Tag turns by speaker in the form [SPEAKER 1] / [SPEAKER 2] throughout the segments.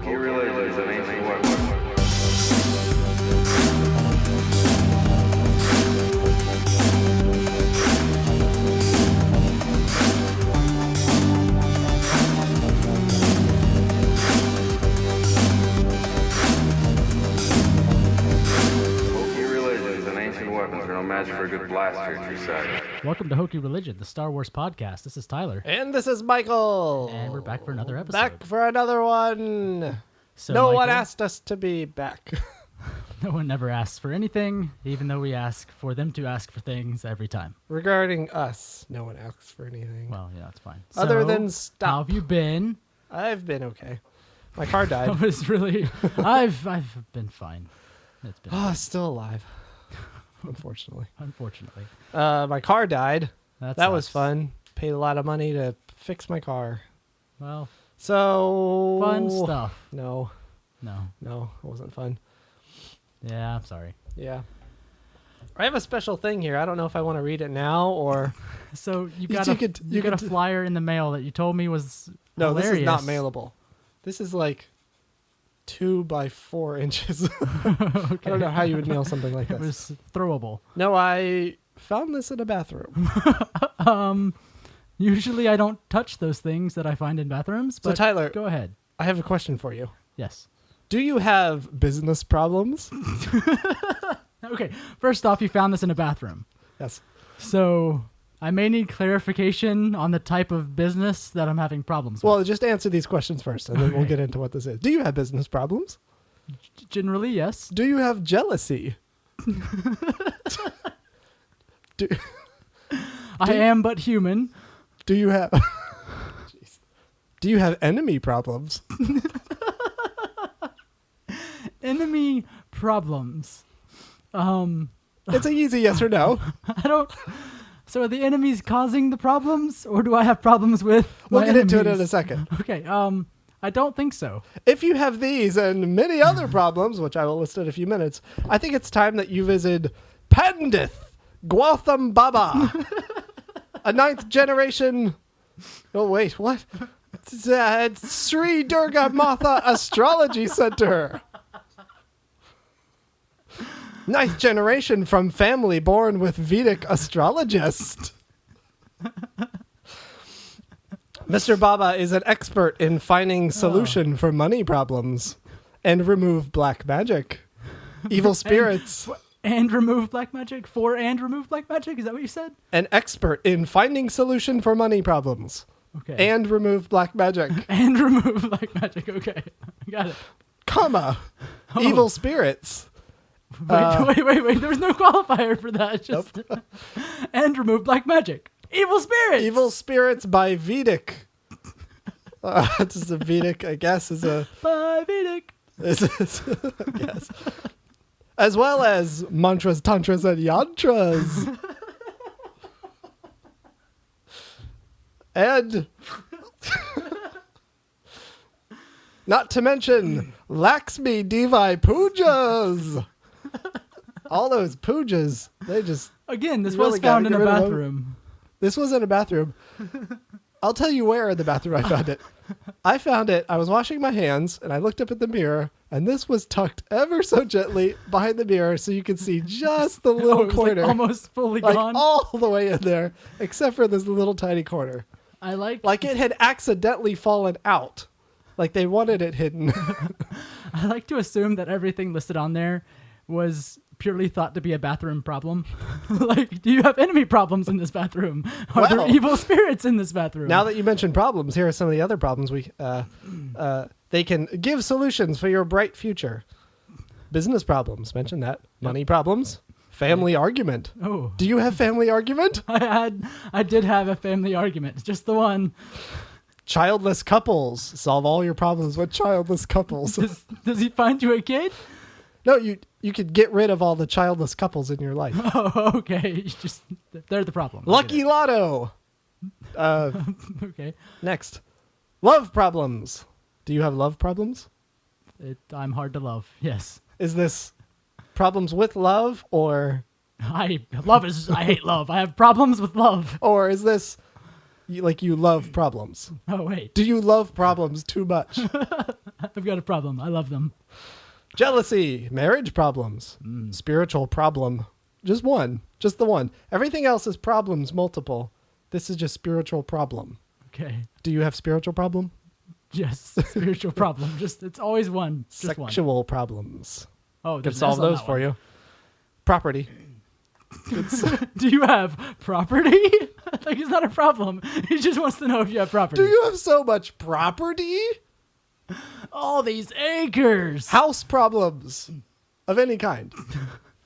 [SPEAKER 1] Hokey Religion is an ancient weapon. No match for a good blaster, true side.
[SPEAKER 2] Welcome to Hokey Religion, the Star Wars podcast. This is Tyler.
[SPEAKER 3] And this is Michael.
[SPEAKER 2] And we're back for another episode.
[SPEAKER 3] Back for another one.
[SPEAKER 2] So,
[SPEAKER 3] no
[SPEAKER 2] Michael,
[SPEAKER 3] one asked us to be back.
[SPEAKER 2] No one never asks for anything, even though we ask for them to ask for things every time.
[SPEAKER 3] Regarding us, no one asks for anything.
[SPEAKER 2] Well, yeah, that's fine.
[SPEAKER 3] Other
[SPEAKER 2] So,
[SPEAKER 3] than stop.
[SPEAKER 2] How have you been?
[SPEAKER 3] I've been okay. My car died.
[SPEAKER 2] I was really... I've been fine. It's been
[SPEAKER 3] Still alive. Unfortunately. My car died. That was fun. Paid a lot of money to fix my car.
[SPEAKER 2] Well,
[SPEAKER 3] so
[SPEAKER 2] fun stuff.
[SPEAKER 3] No,
[SPEAKER 2] No.
[SPEAKER 3] it wasn't fun.
[SPEAKER 2] Yeah, I'm sorry.
[SPEAKER 3] Yeah. I have a special thing here. I don't know if I want to read it now or...
[SPEAKER 2] So you got a flyer in the mail that you told me was
[SPEAKER 3] No,
[SPEAKER 2] hilarious.
[SPEAKER 3] This is not mailable. This is like 2 by 4 inches.
[SPEAKER 2] Okay.
[SPEAKER 3] I don't know how you would mail something like this.
[SPEAKER 2] It was throwable.
[SPEAKER 3] No, I found this in a bathroom.
[SPEAKER 2] Usually I don't touch those things that I find in bathrooms, but
[SPEAKER 3] so Tyler,
[SPEAKER 2] go ahead.
[SPEAKER 3] I have a question for you.
[SPEAKER 2] Yes.
[SPEAKER 3] Do you have business problems?
[SPEAKER 2] Okay, first off, you found this in a bathroom.
[SPEAKER 3] Yes.
[SPEAKER 2] So I may need clarification on the type of business that I'm having problems with.
[SPEAKER 3] Well, just answer these questions first, and then we'll get into what this is. Do you have business problems?
[SPEAKER 2] Generally, yes.
[SPEAKER 3] Do you have jealousy?
[SPEAKER 2] I am but human.
[SPEAKER 3] Do you have... Jeez. Do you have enemy problems?
[SPEAKER 2] Enemy problems.
[SPEAKER 3] It's an easy yes or no.
[SPEAKER 2] I don't... So are the enemies causing the problems, or do I have problems with
[SPEAKER 3] We'll
[SPEAKER 2] my
[SPEAKER 3] get into it
[SPEAKER 2] enemies?
[SPEAKER 3] in a second.
[SPEAKER 2] Okay, I don't think so.
[SPEAKER 3] If you have these and many other problems, which I will list in a few minutes, I think it's time that you visit Pandith Gautam Baba, a 9th generation... Oh, wait, what? It's Sri Durga Matha Astrology Center. 9th generation from family born with Vedic astrologist. Mr. Baba is an expert in finding solution for money problems and remove black magic, evil spirits.
[SPEAKER 2] And remove black magic? And remove black magic? Is that what you said?
[SPEAKER 3] An expert in finding solution for money problems.
[SPEAKER 2] Okay.
[SPEAKER 3] And remove black magic.
[SPEAKER 2] And remove black magic. Okay. Got it.
[SPEAKER 3] Comma. Evil spirits.
[SPEAKER 2] Wait. There's no qualifier for that. Just and remove black magic. Evil spirits.
[SPEAKER 3] Evil spirits by Vedic. This is a Vedic, I guess, is a...
[SPEAKER 2] By Vedic.
[SPEAKER 3] I guess. As well as mantras, tantras, and yantras. And not to mention Lakshmi Devi pujas. All those pujas, they just...
[SPEAKER 2] Again, this
[SPEAKER 3] really
[SPEAKER 2] was found in a
[SPEAKER 3] gotta get rid of
[SPEAKER 2] bathroom.
[SPEAKER 3] This was in a bathroom. I'll tell you where in the bathroom I found it. I found it. I was washing my hands, and I looked up at the mirror, and this was tucked ever so gently behind the mirror, so you could see just the little
[SPEAKER 2] it was
[SPEAKER 3] corner,
[SPEAKER 2] like almost fully
[SPEAKER 3] like
[SPEAKER 2] gone.
[SPEAKER 3] all the way in there, except for this little tiny corner.
[SPEAKER 2] I
[SPEAKER 3] like it had accidentally fallen out, like they wanted it hidden.
[SPEAKER 2] I like to assume that everything listed on there was purely thought to be a bathroom problem. Like, do you have enemy problems in this bathroom? Are there evil spirits in this bathroom?
[SPEAKER 3] Now that you mentioned problems, here are some of the other problems they can give solutions for your bright future. Business problems, mention that. Money problems. Family argument.
[SPEAKER 2] Oh.
[SPEAKER 3] Do you have family argument?
[SPEAKER 2] I did have a family argument. Just the one.
[SPEAKER 3] Childless couples. Solve all your problems with childless couples.
[SPEAKER 2] Does he find you a kid?
[SPEAKER 3] No, you could get rid of all the childless couples in your life.
[SPEAKER 2] Oh, okay. They're the problem.
[SPEAKER 3] Lucky Lotto.
[SPEAKER 2] Okay.
[SPEAKER 3] Next. Love problems. Do you have love problems?
[SPEAKER 2] I'm hard to love. Yes.
[SPEAKER 3] Is this problems with love or...
[SPEAKER 2] I hate love. I have problems with love.
[SPEAKER 3] Or is this you love problems?
[SPEAKER 2] Oh, wait.
[SPEAKER 3] Do you love problems too much?
[SPEAKER 2] I've got a problem. I love them.
[SPEAKER 3] Jealousy, marriage problems, spiritual problem. Just one. Just the one. Everything else is problems multiple. This is just spiritual problem.
[SPEAKER 2] Okay.
[SPEAKER 3] Do you have spiritual problem?
[SPEAKER 2] Yes, spiritual problem. It's always one. Just one.
[SPEAKER 3] Sexual problems.
[SPEAKER 2] Oh,
[SPEAKER 3] Could
[SPEAKER 2] there's
[SPEAKER 3] solve
[SPEAKER 2] an S on
[SPEAKER 3] those
[SPEAKER 2] that
[SPEAKER 3] for
[SPEAKER 2] one.
[SPEAKER 3] you. Property.
[SPEAKER 2] Do you have property? Like, it's not a problem. He just wants to know if you have property.
[SPEAKER 3] Do you have so much property?
[SPEAKER 2] All these acres.
[SPEAKER 3] House problems of any kind.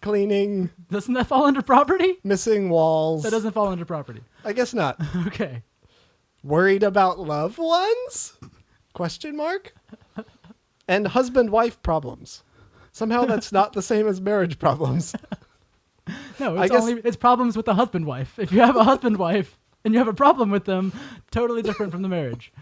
[SPEAKER 3] Cleaning,
[SPEAKER 2] Doesn't that fall under property?
[SPEAKER 3] missing walls.
[SPEAKER 2] That doesn't fall under property.
[SPEAKER 3] I guess not.
[SPEAKER 2] Okay.
[SPEAKER 3] Worried about loved ones? Question mark? And husband-wife problems. Somehow that's not the same as marriage problems.
[SPEAKER 2] No,
[SPEAKER 3] I
[SPEAKER 2] it's
[SPEAKER 3] guess-
[SPEAKER 2] it's problems with the husband-wife. If you have a husband-wife and you have a problem with them, totally different from the marriage.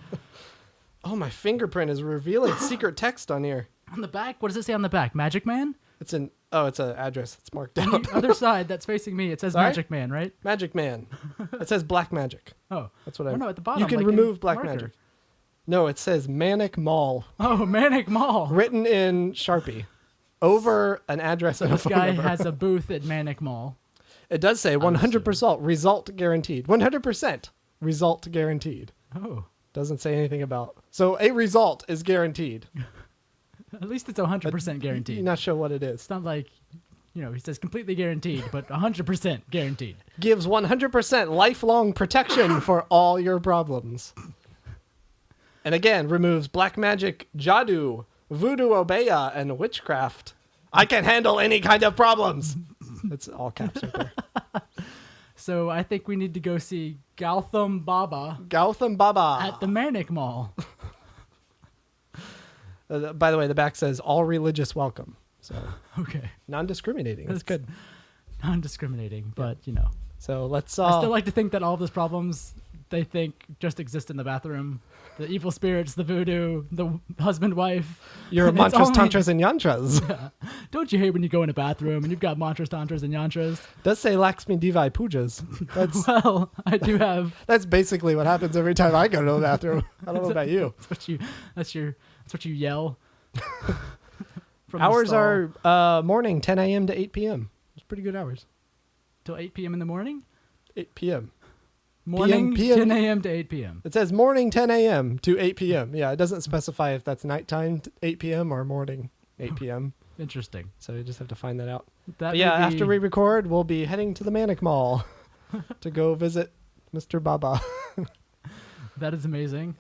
[SPEAKER 3] Oh, my fingerprint is revealing secret text on here.
[SPEAKER 2] On the back, what does it say on the back? Magic Man?
[SPEAKER 3] It's an address. It's marked
[SPEAKER 2] On
[SPEAKER 3] down.
[SPEAKER 2] the other side that's facing me, it says
[SPEAKER 3] Sorry?
[SPEAKER 2] Magic Man, right?
[SPEAKER 3] Magic Man. It says black magic.
[SPEAKER 2] Oh.
[SPEAKER 3] That's what I.
[SPEAKER 2] Oh, no, at the bottom.
[SPEAKER 3] You can
[SPEAKER 2] like in
[SPEAKER 3] remove black
[SPEAKER 2] marker.
[SPEAKER 3] magic. No, it says Manic Mall,
[SPEAKER 2] Oh, Manic Mall.
[SPEAKER 3] written in Sharpie, over an address and a
[SPEAKER 2] This
[SPEAKER 3] phone
[SPEAKER 2] guy
[SPEAKER 3] number.
[SPEAKER 2] has a booth at Manic Mall.
[SPEAKER 3] It does say 100% result guaranteed. 100% result guaranteed.
[SPEAKER 2] Oh.
[SPEAKER 3] Doesn't say anything about. So a result is guaranteed.
[SPEAKER 2] At least it's 100% guaranteed.
[SPEAKER 3] You're not sure what it is.
[SPEAKER 2] It's not like, he says completely guaranteed, but 100% guaranteed.
[SPEAKER 3] Gives 100% lifelong protection for all your problems. And again, removes black magic, jadoo, voodoo obeya, and witchcraft. I can handle any kind of problems. It's all caps right there.
[SPEAKER 2] So I think we need to go see Gautam Baba
[SPEAKER 3] Gautam Baba.
[SPEAKER 2] at the Manic Mall.
[SPEAKER 3] By the way, the back says all religious welcome. So
[SPEAKER 2] Okay.
[SPEAKER 3] non-discriminating. That's good.
[SPEAKER 2] Non-discriminating, but,
[SPEAKER 3] So let's.
[SPEAKER 2] I still like to think that all those problems they think just exist in the bathroom. The evil spirits, the voodoo, the husband-wife.
[SPEAKER 3] your
[SPEAKER 2] It's
[SPEAKER 3] mantras,
[SPEAKER 2] only-
[SPEAKER 3] tantras, and yantras.
[SPEAKER 2] Don't you hate when you go in a bathroom and you've got mantras, tantras, and yantras?
[SPEAKER 3] Does say Lakshmi Divai pujas.
[SPEAKER 2] Well, I do have.
[SPEAKER 3] That's basically what happens every time I go to the bathroom. I don't know about you.
[SPEAKER 2] That's what you yell. From the
[SPEAKER 3] Hours
[SPEAKER 2] stall.
[SPEAKER 3] are morning 10 a.m. to 8 p.m. It's pretty good hours.
[SPEAKER 2] Till 8 p.m. in the morning.
[SPEAKER 3] 8 p.m.
[SPEAKER 2] Morning,
[SPEAKER 3] PM.
[SPEAKER 2] 10 a.m. to 8 p.m.
[SPEAKER 3] It says morning 10 a.m. to 8 p.m. Yeah, it doesn't specify if that's nighttime 8 p.m. or morning 8 p.m.
[SPEAKER 2] Interesting.
[SPEAKER 3] So you just have to find that out.
[SPEAKER 2] That
[SPEAKER 3] But yeah,
[SPEAKER 2] may be-
[SPEAKER 3] after we record, we'll be heading to the Manic Mall to go visit Mr. Baba.
[SPEAKER 2] That is amazing.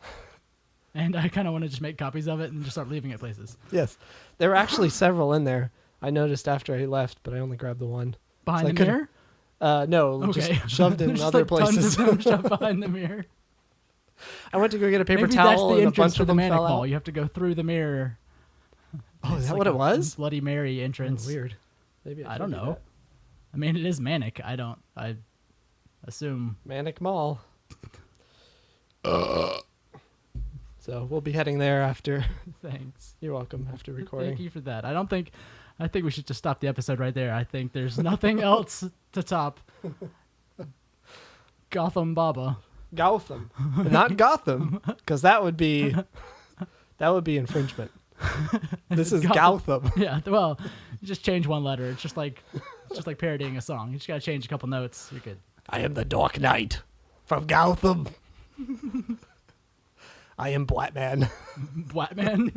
[SPEAKER 2] And I kind of want to just make copies of it and just start leaving it places.
[SPEAKER 3] Yes. There were actually several in there. I noticed after he left, but I only grabbed the one.
[SPEAKER 2] Behind
[SPEAKER 3] So I
[SPEAKER 2] the
[SPEAKER 3] couldn't-
[SPEAKER 2] mirror?
[SPEAKER 3] No,
[SPEAKER 2] Okay.
[SPEAKER 3] just shoved in
[SPEAKER 2] There's just
[SPEAKER 3] other
[SPEAKER 2] like tons
[SPEAKER 3] places.
[SPEAKER 2] of them shoved behind the mirror.
[SPEAKER 3] I went to go get a paper
[SPEAKER 2] Maybe that's
[SPEAKER 3] towel
[SPEAKER 2] the
[SPEAKER 3] and a
[SPEAKER 2] entrance
[SPEAKER 3] bunch
[SPEAKER 2] to
[SPEAKER 3] of
[SPEAKER 2] the
[SPEAKER 3] them
[SPEAKER 2] Manic
[SPEAKER 3] fell
[SPEAKER 2] Mall.
[SPEAKER 3] out.
[SPEAKER 2] You have to go through the mirror.
[SPEAKER 3] Oh, is
[SPEAKER 2] It's
[SPEAKER 3] that
[SPEAKER 2] like
[SPEAKER 3] what
[SPEAKER 2] a
[SPEAKER 3] it was?
[SPEAKER 2] Bloody Mary entrance.
[SPEAKER 3] Oh, weird. Maybe
[SPEAKER 2] I
[SPEAKER 3] should
[SPEAKER 2] don't
[SPEAKER 3] do
[SPEAKER 2] know. I mean, it is manic. I assume.
[SPEAKER 3] that. Manic Mall. So we'll be heading there after.
[SPEAKER 2] Thanks.
[SPEAKER 3] You're welcome. After recording.
[SPEAKER 2] Thank you for that. I think we should just stop the episode right there. I think there's nothing else to top Gotham Baba.
[SPEAKER 3] Gotham, not Gotham, because that would be infringement. This is Gotham.
[SPEAKER 2] Yeah, well, you just change one letter. It's just like parodying a song. You just gotta change a couple notes. You're good.
[SPEAKER 3] I am the Dark Knight from Gotham. I am Blackman.
[SPEAKER 2] Blackman.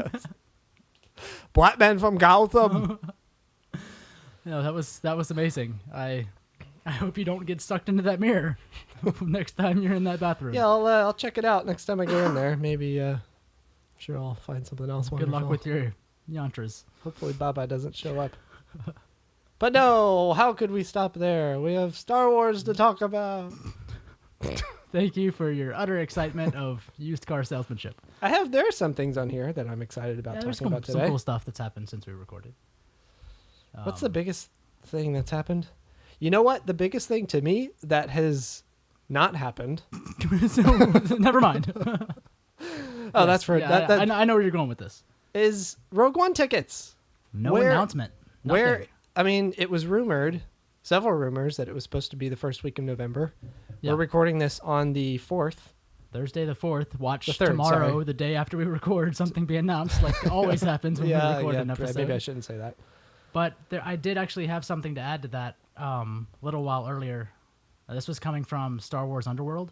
[SPEAKER 3] Blackman from Gotham.
[SPEAKER 2] No, that was amazing. I hope you don't get sucked into that mirror next time you're in that bathroom.
[SPEAKER 3] Yeah, I'll check it out next time I go in there. Maybe I'm sure I'll find something else
[SPEAKER 2] Good
[SPEAKER 3] wonderful.
[SPEAKER 2] luck with your yantras.
[SPEAKER 3] Hopefully Baba doesn't show up. But no, how could we stop there? We have Star Wars to talk about.
[SPEAKER 2] Thank you for your utter excitement of used car salesmanship.
[SPEAKER 3] There are some things on here that I'm excited about
[SPEAKER 2] Yeah, there's
[SPEAKER 3] talking about
[SPEAKER 2] some
[SPEAKER 3] today.
[SPEAKER 2] cool stuff that's happened since we recorded.
[SPEAKER 3] What's the biggest thing that's happened? You know what? The biggest thing to me that has not happened.
[SPEAKER 2] So, never mind.
[SPEAKER 3] Oh, that's for
[SPEAKER 2] Yeah,
[SPEAKER 3] that
[SPEAKER 2] I know where you're going with this.
[SPEAKER 3] is Rogue One tickets.
[SPEAKER 2] No
[SPEAKER 3] Where-
[SPEAKER 2] announcement.
[SPEAKER 3] Where
[SPEAKER 2] Nothing.
[SPEAKER 3] I mean, it was rumored, several rumors that it was supposed to be the first week of November.
[SPEAKER 2] Yeah.
[SPEAKER 3] We're recording this on the 4th.
[SPEAKER 2] Thursday the 4th. Watch
[SPEAKER 3] The 3rd,
[SPEAKER 2] tomorrow,
[SPEAKER 3] sorry.
[SPEAKER 2] the day after we record, something be announced, like always happens when we record an episode.
[SPEAKER 3] Maybe I shouldn't say that.
[SPEAKER 2] But I did actually have something to add to that a little while earlier. This was coming from Star Wars Underworld.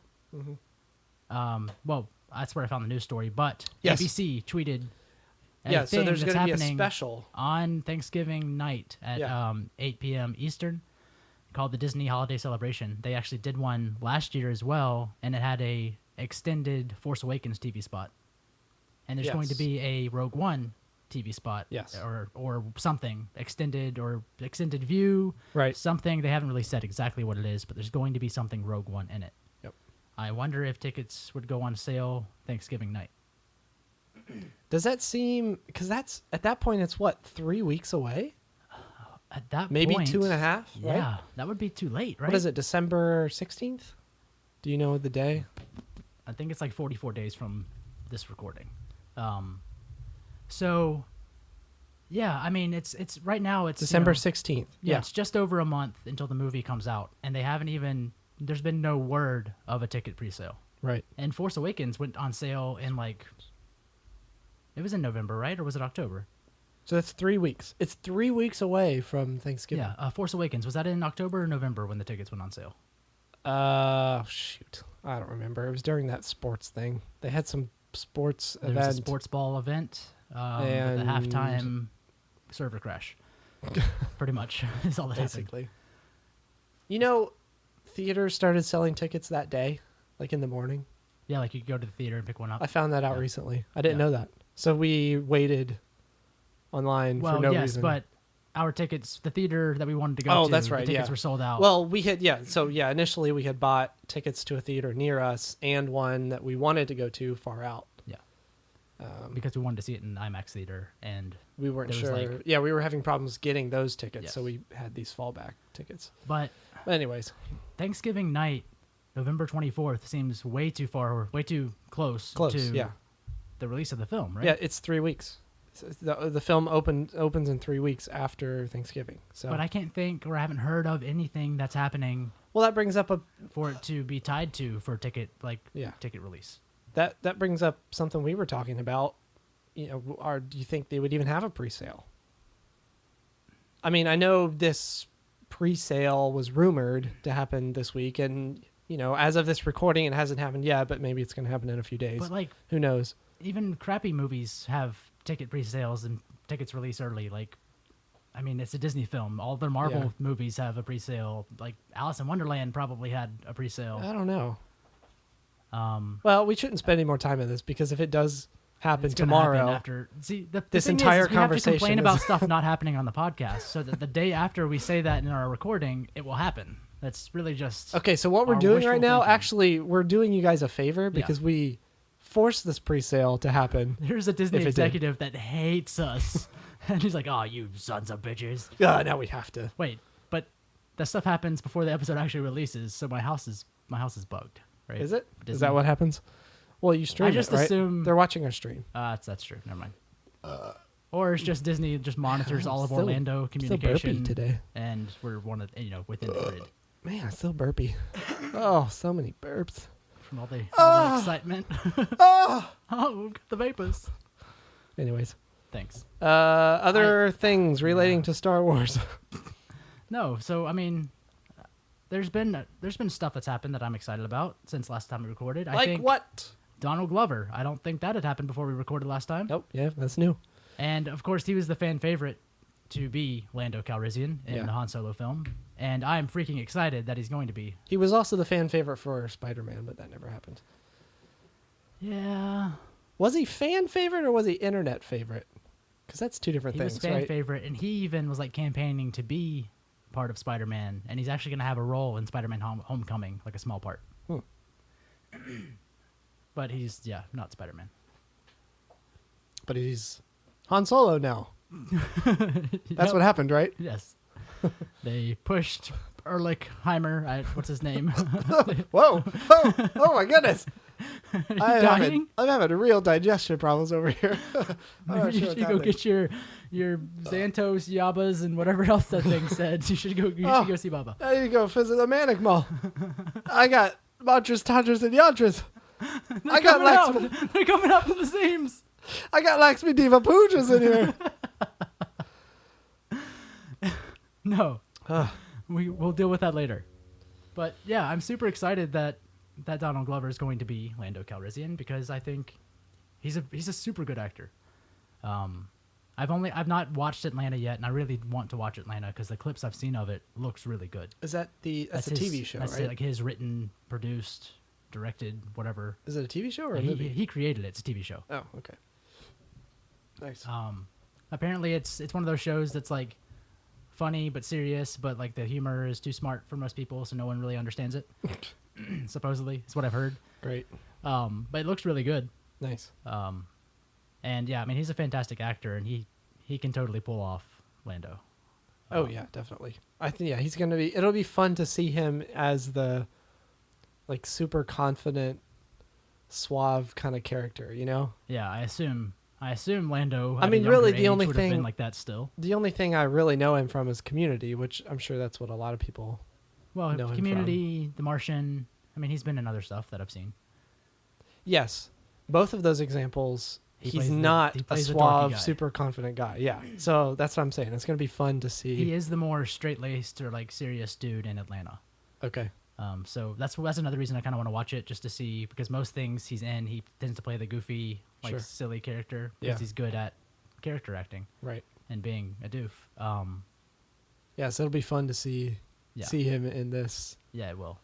[SPEAKER 2] Well, that's where I found the news story. But
[SPEAKER 3] Yes.
[SPEAKER 2] ABC tweeted
[SPEAKER 3] Yeah, so
[SPEAKER 2] thing
[SPEAKER 3] there's
[SPEAKER 2] that's
[SPEAKER 3] going to be a
[SPEAKER 2] happening
[SPEAKER 3] special.
[SPEAKER 2] on Thanksgiving night at 8 p.m. Eastern called the Disney Holiday Celebration. They actually did one last year as well, and it had a extended Force Awakens TV spot. And there's going to
[SPEAKER 3] Yes.
[SPEAKER 2] be a Rogue One TV spot,
[SPEAKER 3] Yes.
[SPEAKER 2] or something extended view,
[SPEAKER 3] Right.
[SPEAKER 2] something. They haven't really said exactly what it is, but there's going to be something Rogue One in it.
[SPEAKER 3] Yep.
[SPEAKER 2] I wonder if tickets would go on sale Thanksgiving night.
[SPEAKER 3] Does that seem... Because that's... At that point, it's what, 3 weeks away?
[SPEAKER 2] At that
[SPEAKER 3] Maybe
[SPEAKER 2] point,
[SPEAKER 3] 2.5, right?
[SPEAKER 2] Yeah, that would be too late, right?
[SPEAKER 3] What is it, December 16th? Do you know the day?
[SPEAKER 2] I think it's like 44 days from this recording. So, yeah, I mean, it's right now it's
[SPEAKER 3] December
[SPEAKER 2] you know,
[SPEAKER 3] 16th.
[SPEAKER 2] Yeah, it's just over a month until the movie comes out, and they haven't even. There's been no word of a ticket pre-sale.
[SPEAKER 3] Right.
[SPEAKER 2] And Force Awakens went on sale in like. It was in November, right, or was it October?
[SPEAKER 3] So that's 3 weeks. It's 3 weeks away from Thanksgiving.
[SPEAKER 2] Yeah, Force Awakens, was that in October or November when the tickets went on sale?
[SPEAKER 3] Shoot. I don't remember. It was during that sports thing. They had some sports
[SPEAKER 2] There
[SPEAKER 3] event.
[SPEAKER 2] was a sports ball event with a
[SPEAKER 3] And-
[SPEAKER 2] halftime server crash. Pretty much is all that happened.
[SPEAKER 3] Basically. You know, theaters started selling tickets that day, like in the morning.
[SPEAKER 2] Yeah, like you could go to the theater and pick one up.
[SPEAKER 3] I found that out
[SPEAKER 2] Yeah.
[SPEAKER 3] recently. I didn't
[SPEAKER 2] Yeah.
[SPEAKER 3] know that. So we waited online
[SPEAKER 2] Well,
[SPEAKER 3] for no
[SPEAKER 2] yes,
[SPEAKER 3] reason.
[SPEAKER 2] but our tickets, the theater that we wanted to go
[SPEAKER 3] Oh,
[SPEAKER 2] to,
[SPEAKER 3] that's right,
[SPEAKER 2] the tickets
[SPEAKER 3] yeah.
[SPEAKER 2] were sold out.
[SPEAKER 3] Well, we had, initially we had bought tickets to a theater near us and one that we wanted to go to far out.
[SPEAKER 2] yeah, because we wanted to see it in IMAX theater, and
[SPEAKER 3] We weren't
[SPEAKER 2] There was,
[SPEAKER 3] sure.
[SPEAKER 2] like-
[SPEAKER 3] We were having problems getting those tickets,
[SPEAKER 2] Yes.
[SPEAKER 3] so we had these fallback tickets.
[SPEAKER 2] but
[SPEAKER 3] But anyways,
[SPEAKER 2] Thanksgiving night, November 24th, seems way too close to
[SPEAKER 3] yeah.
[SPEAKER 2] the release of the film, right?
[SPEAKER 3] Yeah, it's 3 weeks. The film opens in 3 weeks after Thanksgiving. So,
[SPEAKER 2] But I can't think, or I haven't heard of anything that's happening
[SPEAKER 3] well, that brings up
[SPEAKER 2] for it to be tied to for ticket release.
[SPEAKER 3] that brings up something we were talking about. You know, do you think they would even have a pre-sale? I mean, I know this pre-sale was rumored to happen this week, and you know, as of this recording, it hasn't happened yet. But maybe it's going to happen in a few days.
[SPEAKER 2] But like,
[SPEAKER 3] Who knows?
[SPEAKER 2] even crappy movies have ticket pre-sales and tickets release early. Like, I mean, it's a Disney film. All the Marvel
[SPEAKER 3] Yeah.
[SPEAKER 2] movies have a pre-sale. Like Alice in Wonderland probably had a pre-sale.
[SPEAKER 3] I don't know. Well, we shouldn't spend any more time on this because if it does happen
[SPEAKER 2] It's gonna
[SPEAKER 3] tomorrow,
[SPEAKER 2] happen after. See, the
[SPEAKER 3] this
[SPEAKER 2] thing
[SPEAKER 3] entire
[SPEAKER 2] is we have to
[SPEAKER 3] conversation
[SPEAKER 2] complain
[SPEAKER 3] is-
[SPEAKER 2] about stuff not happening on the podcast, so that the day after we say that in our recording, it will happen. That's really just
[SPEAKER 3] okay. So what we're
[SPEAKER 2] our
[SPEAKER 3] doing
[SPEAKER 2] wishful
[SPEAKER 3] right now,
[SPEAKER 2] thinking.
[SPEAKER 3] actually, we're doing you guys a favor because we forced this pre-sale to happen.
[SPEAKER 2] There's a Disney
[SPEAKER 3] if it did.
[SPEAKER 2] executive that hates us, and he's like, "Oh, you sons of bitches."
[SPEAKER 3] Yeah, now we have to.
[SPEAKER 2] Wait, but that stuff happens before the episode actually releases, so my house is bugged, right?
[SPEAKER 3] Is it? Is
[SPEAKER 2] Disney.
[SPEAKER 3] that what happens? Well, you stream
[SPEAKER 2] just
[SPEAKER 3] it, right?
[SPEAKER 2] assume-
[SPEAKER 3] They're watching our stream.
[SPEAKER 2] That's true. Never mind. Or it's just Disney just monitors all of
[SPEAKER 3] Still-
[SPEAKER 2] Orlando
[SPEAKER 3] still
[SPEAKER 2] communication
[SPEAKER 3] burpy today.
[SPEAKER 2] and we're one of within the grid
[SPEAKER 3] Man, I'm still burpy. Oh, so many burps.
[SPEAKER 2] from all the excitement.
[SPEAKER 3] Oh.
[SPEAKER 2] Oh, we've got the vapors.
[SPEAKER 3] Anyways,
[SPEAKER 2] Thanks.
[SPEAKER 3] other things relating to Star Wars.
[SPEAKER 2] No, so I mean, there's been stuff that's happened that I'm excited about since last time we recorded. I
[SPEAKER 3] Like
[SPEAKER 2] think
[SPEAKER 3] what?
[SPEAKER 2] Donald Glover. I don't think that had happened before we recorded last time.
[SPEAKER 3] Nope. Yeah, that's new.
[SPEAKER 2] And of course, he was the fan favorite to be Lando Calrissian in the Han Solo film. And I'm freaking excited that he's going to be.
[SPEAKER 3] He was also the fan favorite for Spider-Man, but that never happened.
[SPEAKER 2] Yeah.
[SPEAKER 3] Was he fan favorite or was he internet favorite? Because that's two different
[SPEAKER 2] He
[SPEAKER 3] things,
[SPEAKER 2] was fan
[SPEAKER 3] right?
[SPEAKER 2] favorite, and he even was like campaigning to be part of Spider-Man, and he's actually going to have a role in Spider-Man Homecoming, like a small part.
[SPEAKER 3] Hmm.
[SPEAKER 2] But he's not Spider-Man.
[SPEAKER 3] But he's Han Solo now. That's what happened, right?
[SPEAKER 2] Yes. They pushed Erlichheimer. What's his name?
[SPEAKER 3] Whoa! Oh my goodness! I'm having real digestion problems over here. I'm not
[SPEAKER 2] Maybe
[SPEAKER 3] sure
[SPEAKER 2] you
[SPEAKER 3] what's
[SPEAKER 2] should go
[SPEAKER 3] happening.
[SPEAKER 2] get your Xantos, Yabbas, and whatever else that thing said. You should go see Baba.
[SPEAKER 3] There you go, visit the Manic Mall. I got Mantras, Tantras, and Yantras. I got
[SPEAKER 2] They're coming out from the seams.
[SPEAKER 3] I got Lakshmi Diva Poojas in here.
[SPEAKER 2] No, we'll deal with that later. But yeah, I'm super excited that Donald Glover is going to be Lando Calrissian because I think he's a super good actor. I've not watched Atlanta yet, and I really want to watch Atlanta because the clips I've seen of it looks really good.
[SPEAKER 3] Is that that's a TV show,
[SPEAKER 2] that's
[SPEAKER 3] right?
[SPEAKER 2] like his written, produced, directed, whatever.
[SPEAKER 3] Is it a TV show or a
[SPEAKER 2] He
[SPEAKER 3] movie?
[SPEAKER 2] he created it. It's a TV show.
[SPEAKER 3] Oh, okay. Nice.
[SPEAKER 2] Apparently it's one of those shows that's like funny but serious, but like the humor is too smart for most people, so no one really understands it. Supposedly, it's what I've heard.
[SPEAKER 3] Great.
[SPEAKER 2] But it looks really good.
[SPEAKER 3] Nice.
[SPEAKER 2] And yeah, I mean he's a fantastic actor, and he can totally pull off Lando.
[SPEAKER 3] Oh yeah, definitely. I think he's gonna be. It'll be fun to see him as the like super confident, suave kind of character. You know.
[SPEAKER 2] Yeah, I assume Lando.
[SPEAKER 3] I mean, really, the only
[SPEAKER 2] would have
[SPEAKER 3] thing
[SPEAKER 2] been like that still.
[SPEAKER 3] The only thing I really know him from is Community, which I'm sure that's what a lot of people.
[SPEAKER 2] Well,
[SPEAKER 3] know him
[SPEAKER 2] Community, The Martian. I mean, he's been in other stuff that I've seen.
[SPEAKER 3] Yes, both of those examples.
[SPEAKER 2] He
[SPEAKER 3] He's
[SPEAKER 2] plays
[SPEAKER 3] not
[SPEAKER 2] he
[SPEAKER 3] a
[SPEAKER 2] plays the dorky
[SPEAKER 3] suave,
[SPEAKER 2] guy.
[SPEAKER 3] super confident guy. Yeah. So that's what I'm saying. It's going to be fun to see.
[SPEAKER 2] He is the more straight-laced or like serious dude in Atlanta.
[SPEAKER 3] Okay.
[SPEAKER 2] So that's another reason I kind of want to watch it, just to see, because most things he's in, he tends to play the goofy, like
[SPEAKER 3] Sure.
[SPEAKER 2] silly character because
[SPEAKER 3] Yeah.
[SPEAKER 2] he's good at character acting
[SPEAKER 3] Right.
[SPEAKER 2] and being a doof.
[SPEAKER 3] Yeah. So it'll be fun to see
[SPEAKER 2] Yeah.
[SPEAKER 3] him in this
[SPEAKER 2] Yeah, it will.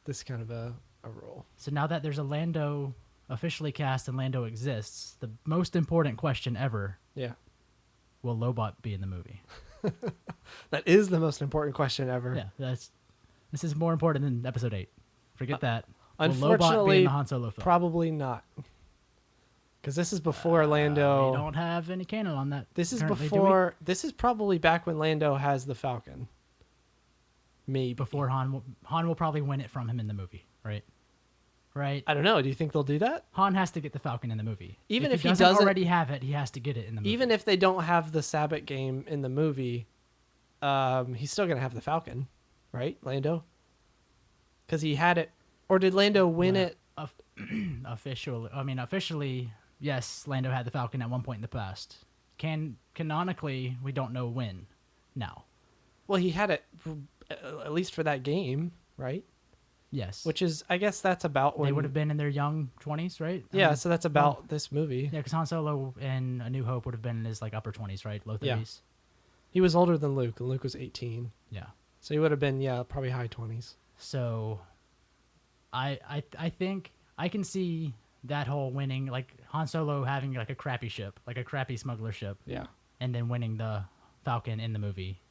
[SPEAKER 3] this kind of a role.
[SPEAKER 2] So now that there's a Lando officially cast and Lando exists, the most important question ever:
[SPEAKER 3] Yeah.
[SPEAKER 2] will Lobot be in the movie?
[SPEAKER 3] That is the most important question ever.
[SPEAKER 2] Yeah, this is more important than Episode 8. Forget that. Will Lobot be
[SPEAKER 3] Unfortunately,
[SPEAKER 2] in the Han Solo film?
[SPEAKER 3] probably not. Because this is before Lando.
[SPEAKER 2] We don't have any canon on that.
[SPEAKER 3] This is
[SPEAKER 2] currently, do
[SPEAKER 3] before. This is probably back when Lando has the Falcon. Maybe
[SPEAKER 2] we? Before Han will probably win it from him in the movie, right? Right.
[SPEAKER 3] I don't know. Do you think they'll do that?
[SPEAKER 2] Han has to get the Falcon in the movie.
[SPEAKER 3] Even if he
[SPEAKER 2] doesn't
[SPEAKER 3] doesn't
[SPEAKER 2] already have it, he has to get it in the movie.
[SPEAKER 3] Even if they don't have the Sabbath game in the movie, he's still gonna have the Falcon, right, Lando? Because he had it, or did Lando win it?
[SPEAKER 2] Officially, yes, Lando had the Falcon at one point in the past. Canonically, we don't know when. Now,
[SPEAKER 3] Well, he had it at least for that game, right?
[SPEAKER 2] yes,
[SPEAKER 3] Which is, I guess, that's about when
[SPEAKER 2] they would have been in their young 20s, right? I
[SPEAKER 3] Yeah,
[SPEAKER 2] mean,
[SPEAKER 3] so that's about this movie.
[SPEAKER 2] yeah, because Han Solo in A New Hope would have been in his like upper 20s, right? Low 30s.
[SPEAKER 3] Yeah. He was older than Luke, and Luke was 18,
[SPEAKER 2] Yeah.
[SPEAKER 3] so he would have been probably high 20s.
[SPEAKER 2] So, I think I can see that whole winning, like Han Solo having like a crappy ship, like a crappy smuggler ship,
[SPEAKER 3] Yeah,
[SPEAKER 2] and then winning the Falcon in the movie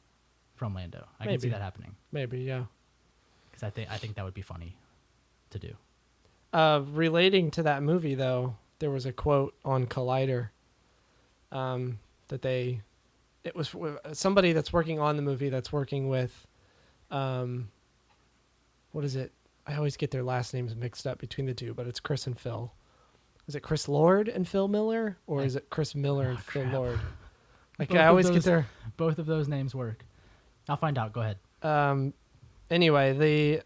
[SPEAKER 2] from Lando. I can see
[SPEAKER 3] Maybe.
[SPEAKER 2] that happening
[SPEAKER 3] maybe. Yeah.
[SPEAKER 2] because I think that would be funny to do.
[SPEAKER 3] Relating to that movie, though, there was a quote on Collider that it was somebody that's working on the movie that's working with, what is it? I always get their last names mixed up between the two, but it's Chris and Phil. Is it Chris Lord and Phil Miller, or is it Chris Miller and Phil
[SPEAKER 2] crap.
[SPEAKER 3] Lord? Like
[SPEAKER 2] Both
[SPEAKER 3] I
[SPEAKER 2] of
[SPEAKER 3] always get
[SPEAKER 2] those-
[SPEAKER 3] their.
[SPEAKER 2] Both of those names work. I'll find out. Go ahead.
[SPEAKER 3] Anyway, the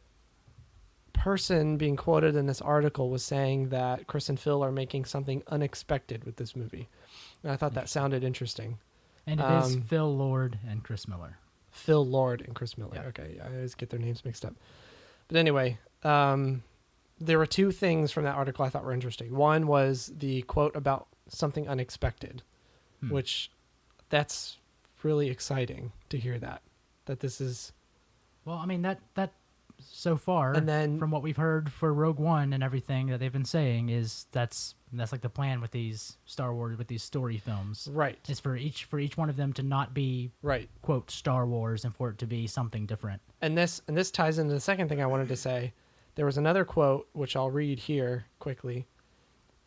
[SPEAKER 3] person being quoted in this article was saying that Chris and Phil are making something unexpected with this movie. And I thought that sounded interesting.
[SPEAKER 2] And it is Phil Lord and Chris Miller.
[SPEAKER 3] Phil Lord and Chris Miller.
[SPEAKER 2] Yeah.
[SPEAKER 3] Okay, I always get their names mixed up. But anyway, there were two things from that article I thought were interesting. One was the quote about something unexpected, which that's really exciting to hear that this is.
[SPEAKER 2] Well, I mean that so far,
[SPEAKER 3] And then-
[SPEAKER 2] from what we've heard for Rogue One and everything that they've been saying, is that's like the plan with these Star Wars, with these story films.
[SPEAKER 3] Right.
[SPEAKER 2] Is for each one of them to not be
[SPEAKER 3] Right.
[SPEAKER 2] quote Star Wars and for it to be something different.
[SPEAKER 3] And this ties into the second thing I wanted to say. There was another quote which I'll read here quickly.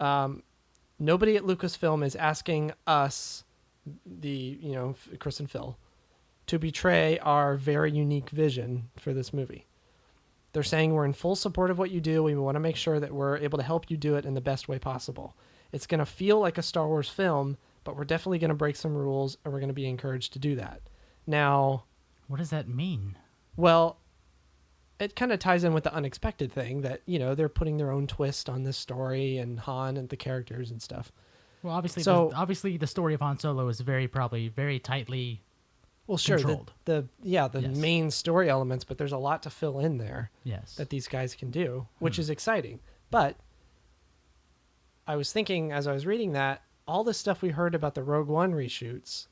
[SPEAKER 3] Nobody at Lucasfilm is asking us, Chris and Phil, to betray our very unique vision for this movie. They're saying we're in full support of what you do. We want to make sure that we're able to help you do it in the best way possible. It's going to feel like a Star Wars film, but we're definitely going to break some rules, and we're going to be encouraged to do that. Now,
[SPEAKER 2] What does that mean?
[SPEAKER 3] well, it kind of ties in with the unexpected thing that, they're putting their own twist on this story and Han and the characters and stuff.
[SPEAKER 2] Well, obviously,
[SPEAKER 3] So-
[SPEAKER 2] obviously, the story of Han Solo is probably very tightly.
[SPEAKER 3] Well, sure,
[SPEAKER 2] Controlled.
[SPEAKER 3] the
[SPEAKER 2] Yes.
[SPEAKER 3] main story elements, but there's a lot to fill in there
[SPEAKER 2] Yes.
[SPEAKER 3] that these guys can do, which is exciting. But I was thinking as I was reading that, all the stuff we heard about the Rogue One reshoots,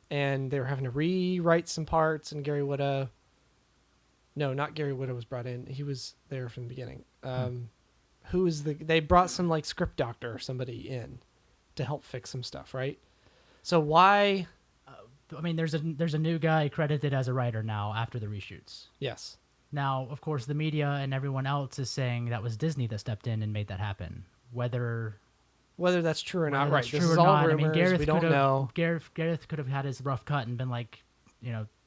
[SPEAKER 3] and they were having to rewrite some parts, and Gary Whitta... No, not Gary Whitta was brought in. He was there from the beginning. Who is they brought some like script doctor or somebody in to help fix some stuff, right? So why...
[SPEAKER 2] I mean, there's a new guy credited as a writer now after the reshoots.
[SPEAKER 3] Yes.
[SPEAKER 2] Now, of course, the media and everyone else is saying that was Disney that stepped in and made that happen. Whether
[SPEAKER 3] That's true or not,
[SPEAKER 2] that's
[SPEAKER 3] right?
[SPEAKER 2] true
[SPEAKER 3] This
[SPEAKER 2] or
[SPEAKER 3] is all
[SPEAKER 2] not,
[SPEAKER 3] rumors.
[SPEAKER 2] I mean, Gareth
[SPEAKER 3] we don't know.
[SPEAKER 2] Gareth could have had his rough cut and been like,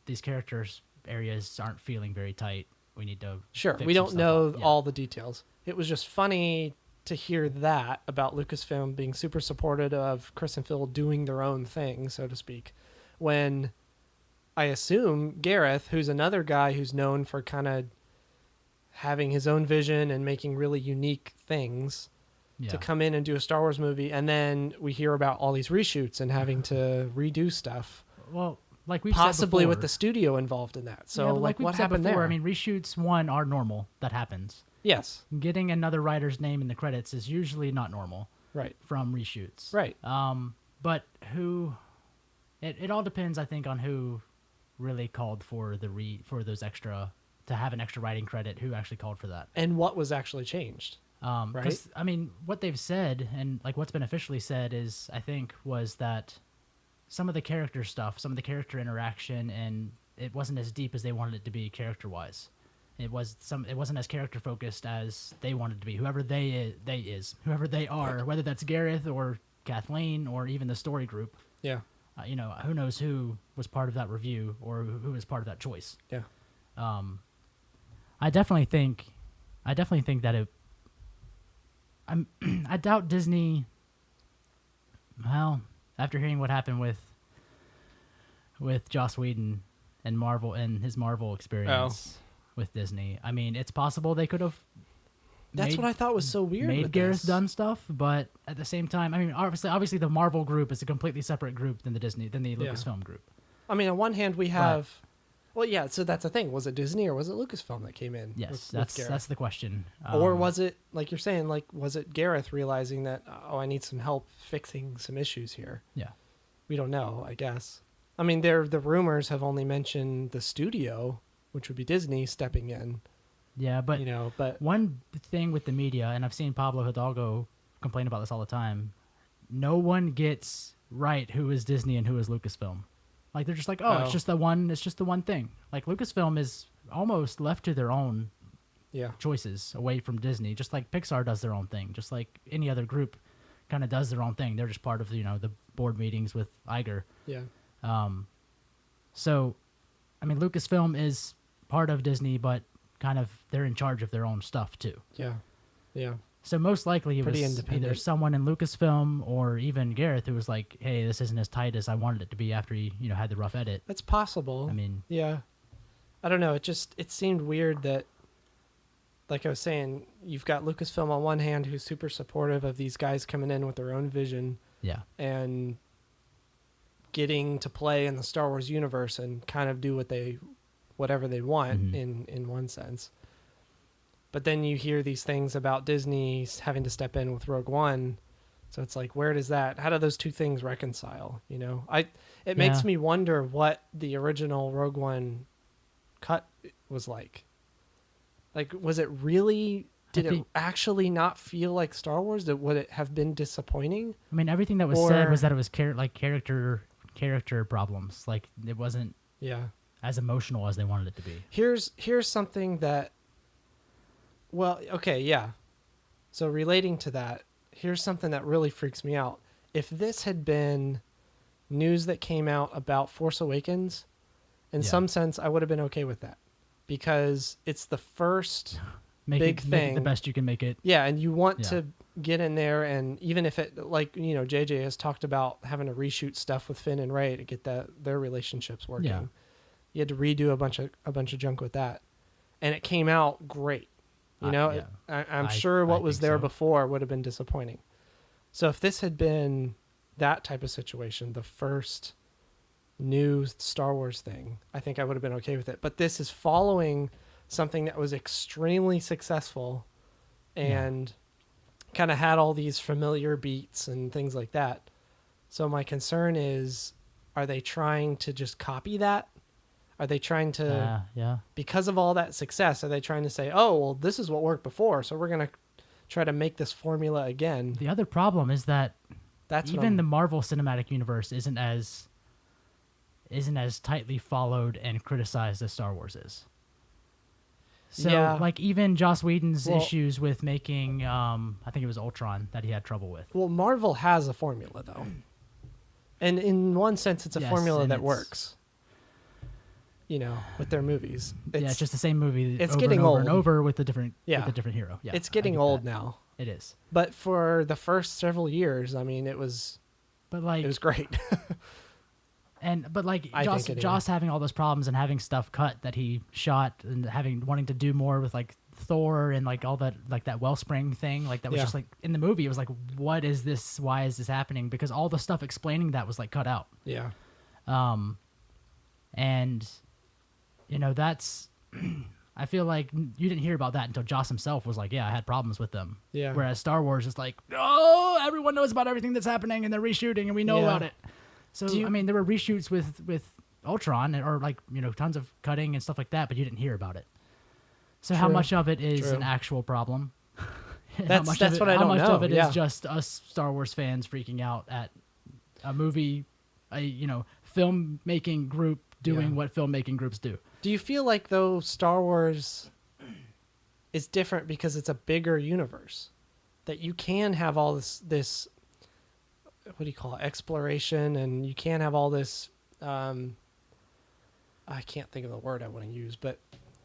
[SPEAKER 2] these characters areas aren't feeling very tight. We need to
[SPEAKER 3] Sure,
[SPEAKER 2] fix
[SPEAKER 3] we
[SPEAKER 2] some
[SPEAKER 3] don't
[SPEAKER 2] stuff
[SPEAKER 3] know
[SPEAKER 2] up. Yeah.
[SPEAKER 3] all the details. It was just funny to hear that about Lucasfilm being super supportive of Chris and Phil doing their own thing, so to speak, when I assume Gareth, who's another guy who's known for kind of having his own vision and making really unique things,
[SPEAKER 2] Yeah.
[SPEAKER 3] to come in and do a Star Wars movie, and then we hear about all these reshoots and having to redo stuff,
[SPEAKER 2] Well, like we've
[SPEAKER 3] possibly
[SPEAKER 2] said
[SPEAKER 3] with
[SPEAKER 2] before,
[SPEAKER 3] the studio involved in that. So,
[SPEAKER 2] yeah, but
[SPEAKER 3] like
[SPEAKER 2] we've
[SPEAKER 3] what
[SPEAKER 2] said
[SPEAKER 3] happened
[SPEAKER 2] before,
[SPEAKER 3] there?
[SPEAKER 2] I mean, reshoots are normal. That happens.
[SPEAKER 3] Yes,
[SPEAKER 2] Getting another writer's name in the credits is usually not normal
[SPEAKER 3] right,
[SPEAKER 2] from reshoots.
[SPEAKER 3] right.
[SPEAKER 2] But who? It all depends, I think, on who really called for those extra to have an extra writing credit. Who actually called for that?
[SPEAKER 3] And what was actually changed? Right.
[SPEAKER 2] 'Cause, I mean, what they've said and like what's been officially said is, I think, was that some of the character stuff, some of the character interaction, and it wasn't as deep as they wanted it to be character-wise. It wasn't as character focused as they wanted it to be. Whoever whoever they are, whether that's Gareth or Kathleen or even the story group.
[SPEAKER 3] Yeah,
[SPEAKER 2] Who knows who was part of that review or who was part of that choice.
[SPEAKER 3] yeah.
[SPEAKER 2] I definitely think that it. I doubt Disney. Well, after hearing what happened with Joss Whedon and Marvel and his Marvel experience with Disney, I mean, it's possible they could have.
[SPEAKER 3] That's what I thought was so weird.
[SPEAKER 2] Made
[SPEAKER 3] with
[SPEAKER 2] Gareth
[SPEAKER 3] this.
[SPEAKER 2] done stuff, but at the same time, I mean, obviously, the Marvel group is a completely separate group than the Lucasfilm group.
[SPEAKER 3] I mean, on one hand, we have. Well, yeah. So that's the thing. Was it Disney or was it Lucasfilm that came in?
[SPEAKER 2] Yes,
[SPEAKER 3] with Gareth?
[SPEAKER 2] that's the question.
[SPEAKER 3] Or was it, like you're saying, was it Gareth realizing that, I need some help fixing some issues here?
[SPEAKER 2] Yeah.
[SPEAKER 3] We don't know, I guess. I mean, the rumors have only mentioned the studio, which would be Disney, stepping in.
[SPEAKER 2] Yeah, but
[SPEAKER 3] but
[SPEAKER 2] one thing with the media, and I've seen Pablo Hidalgo complain about this all the time, no one gets right who is Disney and who is Lucasfilm. Like, they're just like, it's just the one thing. Like, Lucasfilm is almost left to their own
[SPEAKER 3] yeah,
[SPEAKER 2] choices away from Disney, just like Pixar does their own thing, just like any other group kind of does their own thing. They're just part of, the board meetings with Iger.
[SPEAKER 3] yeah,
[SPEAKER 2] So, I mean, Lucasfilm is part of Disney, but kind of they're in charge of their own stuff too.
[SPEAKER 3] yeah, yeah.
[SPEAKER 2] So most likely it
[SPEAKER 3] Pretty
[SPEAKER 2] was
[SPEAKER 3] independent.
[SPEAKER 2] either someone in Lucasfilm or even Gareth who was like, "Hey, this isn't as tight as I wanted it to be." After he, had the rough edit.
[SPEAKER 3] That's possible.
[SPEAKER 2] I mean,
[SPEAKER 3] yeah. I don't know. It seemed weird that, like I was saying, you've got Lucasfilm on one hand who's super supportive of these guys coming in with their own vision
[SPEAKER 2] yeah,
[SPEAKER 3] and getting to play in the Star Wars universe and kind of do whatever they want
[SPEAKER 2] Mhm.
[SPEAKER 3] in one sense. But then you hear these things about Disney having to step in with Rogue One. So it's like, how do those two things reconcile? It makes
[SPEAKER 2] Yeah.
[SPEAKER 3] me wonder what the original Rogue One cut was like. Like, was it really, did it actually not feel like Star Wars? Would it have been disappointing?
[SPEAKER 2] I mean, everything that was said
[SPEAKER 3] Or-
[SPEAKER 2] was that it was character problems. Like, it wasn't
[SPEAKER 3] Yeah.
[SPEAKER 2] as emotional as they wanted it to be.
[SPEAKER 3] Here's something that, well, okay, yeah. So relating to that, here's something that really freaks me out. If this had been news that came out about Force Awakens, in
[SPEAKER 2] Yeah.
[SPEAKER 3] some sense, I would have been okay with that because it's the first
[SPEAKER 2] Make
[SPEAKER 3] big
[SPEAKER 2] it, Make
[SPEAKER 3] thing.
[SPEAKER 2] it the best you can make it.
[SPEAKER 3] Yeah, and you want
[SPEAKER 2] Yeah.
[SPEAKER 3] to get in there, and even if it, like, JJ has talked about having to reshoot stuff with Finn and Rey to get their relationships working.
[SPEAKER 2] Yeah.
[SPEAKER 3] You had to redo a bunch of junk with that. and it came out great. You know,
[SPEAKER 2] yeah.
[SPEAKER 3] I'm sure what was
[SPEAKER 2] think
[SPEAKER 3] there
[SPEAKER 2] so.
[SPEAKER 3] before would have been disappointing. So if this had been that type of situation, the first new Star Wars thing, I think I would have been okay with it. But this is following something that was extremely successful and kind of had all these familiar beats and things like that. So my concern is, are they trying to just copy that? Are they trying to, because of all that success, are they trying to say, oh, well, this is what worked before, so we're going to try to make this formula again?
[SPEAKER 2] The other problem is that
[SPEAKER 3] That's
[SPEAKER 2] even the Marvel Cinematic Universe isn't as tightly followed and criticized as Star Wars is. So, like, even Joss Whedon's issues with making, I think it was Ultron that he had trouble with.
[SPEAKER 3] Well, Marvel has a formula, though. And in one sense, it's a formula that works. You know, with their movies.
[SPEAKER 2] It's just the same movie
[SPEAKER 3] it's
[SPEAKER 2] over
[SPEAKER 3] getting
[SPEAKER 2] and over
[SPEAKER 3] old.
[SPEAKER 2] and over with a different hero. Yeah,
[SPEAKER 3] it's getting old now.
[SPEAKER 2] It is.
[SPEAKER 3] But for the first several years, I mean, it was great.
[SPEAKER 2] But Joss having all those problems and having stuff cut that he shot and wanting to do more with like Thor and like all that, like that wellspring thing, like that was just like in the movie. It was like, what is this? Why is this happening? Because all the stuff explaining that was like cut out.
[SPEAKER 3] Yeah.
[SPEAKER 2] And you know, that's, I feel like you didn't hear about that until Joss himself was like, yeah, I had problems with them.
[SPEAKER 3] Yeah.
[SPEAKER 2] Whereas Star Wars is like, oh, everyone knows about everything that's happening and they're reshooting and we know about it. So, I mean, there were reshoots with Ultron or like, you know, tons of cutting and stuff like that, but you didn't hear about it. So how much of it is an actual problem?
[SPEAKER 3] That's what I don't know.
[SPEAKER 2] How much of it is just us Star Wars fans freaking out at a movie, filmmaking group doing what filmmaking groups do?
[SPEAKER 3] Do you feel like, though, Star Wars is different because it's a bigger universe? That you can have all this what do you call it, exploration, and you can have all this, I can't think of the word I want to use, but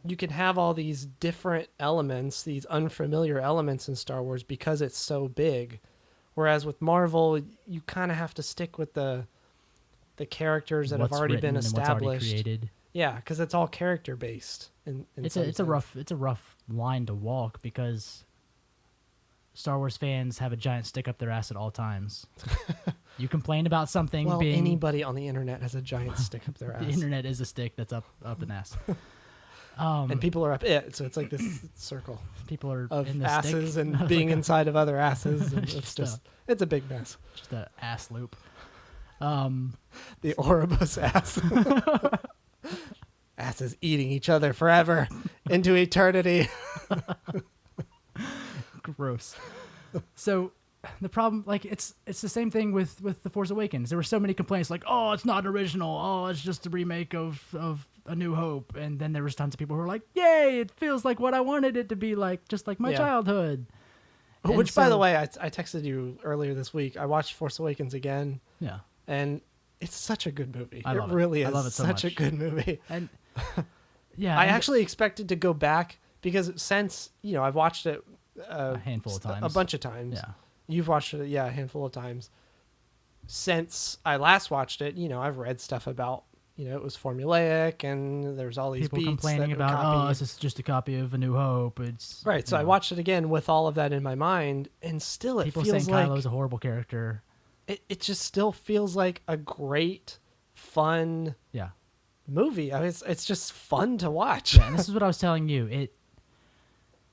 [SPEAKER 3] you can have all these different elements, these unfamiliar elements in Star Wars because it's so big. Whereas with Marvel, you kind of have to stick with the characters that have already been established.
[SPEAKER 2] Created.
[SPEAKER 3] Yeah, because it's all character based.
[SPEAKER 2] It's a rough line to walk because Star Wars fans have a giant stick up their ass at all times. You complain about something being...
[SPEAKER 3] anybody on the internet has a giant stick up their ass.
[SPEAKER 2] The internet is a stick that's up an ass.
[SPEAKER 3] And people are up it, so it's like this circle.
[SPEAKER 2] People are
[SPEAKER 3] of
[SPEAKER 2] in the
[SPEAKER 3] asses
[SPEAKER 2] stick.
[SPEAKER 3] and being inside of other asses. And it's a big mess.
[SPEAKER 2] Just an ass loop.
[SPEAKER 3] The Ouroboros ass. Asses eating each other forever into eternity.
[SPEAKER 2] Gross. So the problem, like, it's the same thing with The Force Awakens. There were so many complaints like, oh, it's not original. Oh, it's just a remake of A New Hope. And then there was tons of people who were like, yay, it feels like what I wanted it to be like, just like my childhood.
[SPEAKER 3] Which, by the way, I texted you earlier this week. I watched Force Awakens again.
[SPEAKER 2] Yeah.
[SPEAKER 3] And it's such a good movie.
[SPEAKER 2] I love it.
[SPEAKER 3] Really is.
[SPEAKER 2] I love it so
[SPEAKER 3] such
[SPEAKER 2] much.
[SPEAKER 3] a good movie.
[SPEAKER 2] And yeah,
[SPEAKER 3] I actually expected to go back because since, I've watched it
[SPEAKER 2] a handful of times.
[SPEAKER 3] A bunch of times.
[SPEAKER 2] Yeah.
[SPEAKER 3] You've watched it, a handful of times. Since I last watched it, I've read stuff about, it was formulaic and there's all these
[SPEAKER 2] people
[SPEAKER 3] beats
[SPEAKER 2] complaining
[SPEAKER 3] that
[SPEAKER 2] about,
[SPEAKER 3] copied.
[SPEAKER 2] this is just a copy of A New Hope. It's
[SPEAKER 3] right. So I watched it again with all of that in my mind, and still
[SPEAKER 2] people
[SPEAKER 3] feels
[SPEAKER 2] saying
[SPEAKER 3] like
[SPEAKER 2] Kylo's a horrible character.
[SPEAKER 3] It just still feels like a great, fun movie. I mean, it's just fun to watch.
[SPEAKER 2] Yeah, and this is what I was telling you.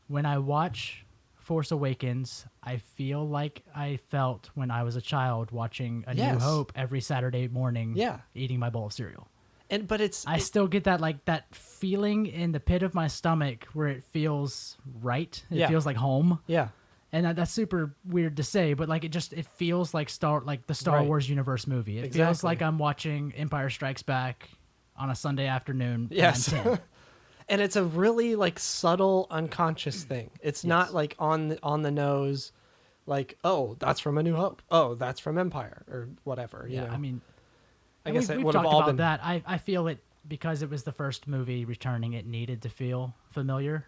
[SPEAKER 2] When I watch Force Awakens, I feel like I felt when I was a child watching A New Hope every Saturday morning, eating my bowl of cereal.
[SPEAKER 3] But I
[SPEAKER 2] still get that feeling in the pit of my stomach where it feels right. It feels like home.
[SPEAKER 3] Yeah.
[SPEAKER 2] And that's super weird to say, but like it feels like the Star Wars universe movie. It feels like I'm watching Empire Strikes Back on a Sunday afternoon.
[SPEAKER 3] Yes.
[SPEAKER 2] When I'm 10.
[SPEAKER 3] And it's a really like subtle, unconscious thing. It's not like on the nose, like, oh, that's from A New Hope. Oh, that's from Empire or whatever. You know?
[SPEAKER 2] I mean,
[SPEAKER 3] I guess it
[SPEAKER 2] we've
[SPEAKER 3] would have
[SPEAKER 2] talked
[SPEAKER 3] all
[SPEAKER 2] about
[SPEAKER 3] been
[SPEAKER 2] that. I feel it because it was the first movie returning. It needed to feel familiar.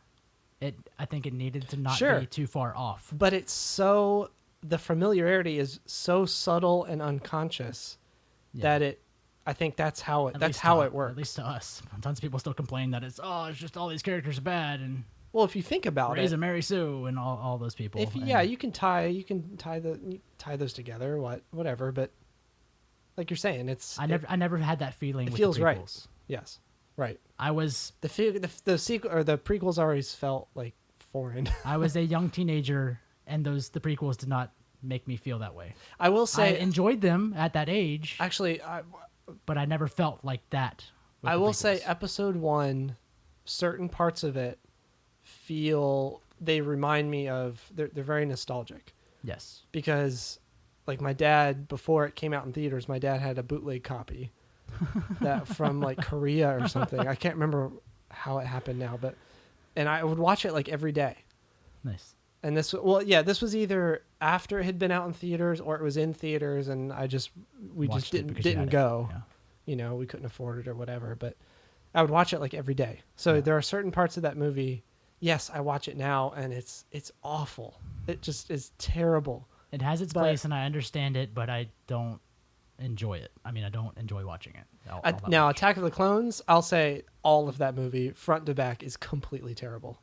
[SPEAKER 2] I think it needed to not be too far off.
[SPEAKER 3] But the familiarity is so subtle and unconscious that I think that's how it
[SPEAKER 2] At
[SPEAKER 3] that's
[SPEAKER 2] least
[SPEAKER 3] how
[SPEAKER 2] to-
[SPEAKER 3] it works.
[SPEAKER 2] At least to us. Tons of people still complain that it's just all these characters are bad and
[SPEAKER 3] Well, if you think about
[SPEAKER 2] Rey's
[SPEAKER 3] it,
[SPEAKER 2] a Mary Sue and all those people.
[SPEAKER 3] if
[SPEAKER 2] and
[SPEAKER 3] you can tie those together, whatever. But like you're saying,
[SPEAKER 2] I never had that feeling.
[SPEAKER 3] it
[SPEAKER 2] with
[SPEAKER 3] feels
[SPEAKER 2] the
[SPEAKER 3] right.
[SPEAKER 2] prequels.
[SPEAKER 3] Yes, right.
[SPEAKER 2] I was
[SPEAKER 3] The sequel or the prequels always felt like foreign.
[SPEAKER 2] I was a young teenager, and the prequels did not make me feel that way.
[SPEAKER 3] I will
[SPEAKER 2] I
[SPEAKER 3] say,
[SPEAKER 2] enjoyed them at that age,
[SPEAKER 3] actually,
[SPEAKER 2] but I never felt like that. with
[SPEAKER 3] I
[SPEAKER 2] the
[SPEAKER 3] will say,
[SPEAKER 2] prequels.
[SPEAKER 3] episode 1, certain parts of it they remind me of. They're very nostalgic
[SPEAKER 2] Yes.
[SPEAKER 3] because, like my dad, before it came out in theaters, my dad had a bootleg copy that from like Korea or something. I can't remember how it happened now, and I would watch it like every day.
[SPEAKER 2] Nice.
[SPEAKER 3] And this was either after it had been out in theaters or it was in theaters, and we
[SPEAKER 2] Watched
[SPEAKER 3] just
[SPEAKER 2] it because you
[SPEAKER 3] didn't
[SPEAKER 2] had it.
[SPEAKER 3] go.
[SPEAKER 2] Yeah.
[SPEAKER 3] You know, we couldn't afford it or whatever. But I would watch it like every day. So
[SPEAKER 2] Yeah.
[SPEAKER 3] there are certain parts of that movie. Yes, I watch it now, and it's awful. It just is terrible.
[SPEAKER 2] It has its
[SPEAKER 3] But-
[SPEAKER 2] place, and I understand it, but I don't enjoy it. I mean, I don't enjoy watching it. all that
[SPEAKER 3] Now,
[SPEAKER 2] much.
[SPEAKER 3] Attack of the Clones, I'll say all of that movie, front to back, is completely terrible.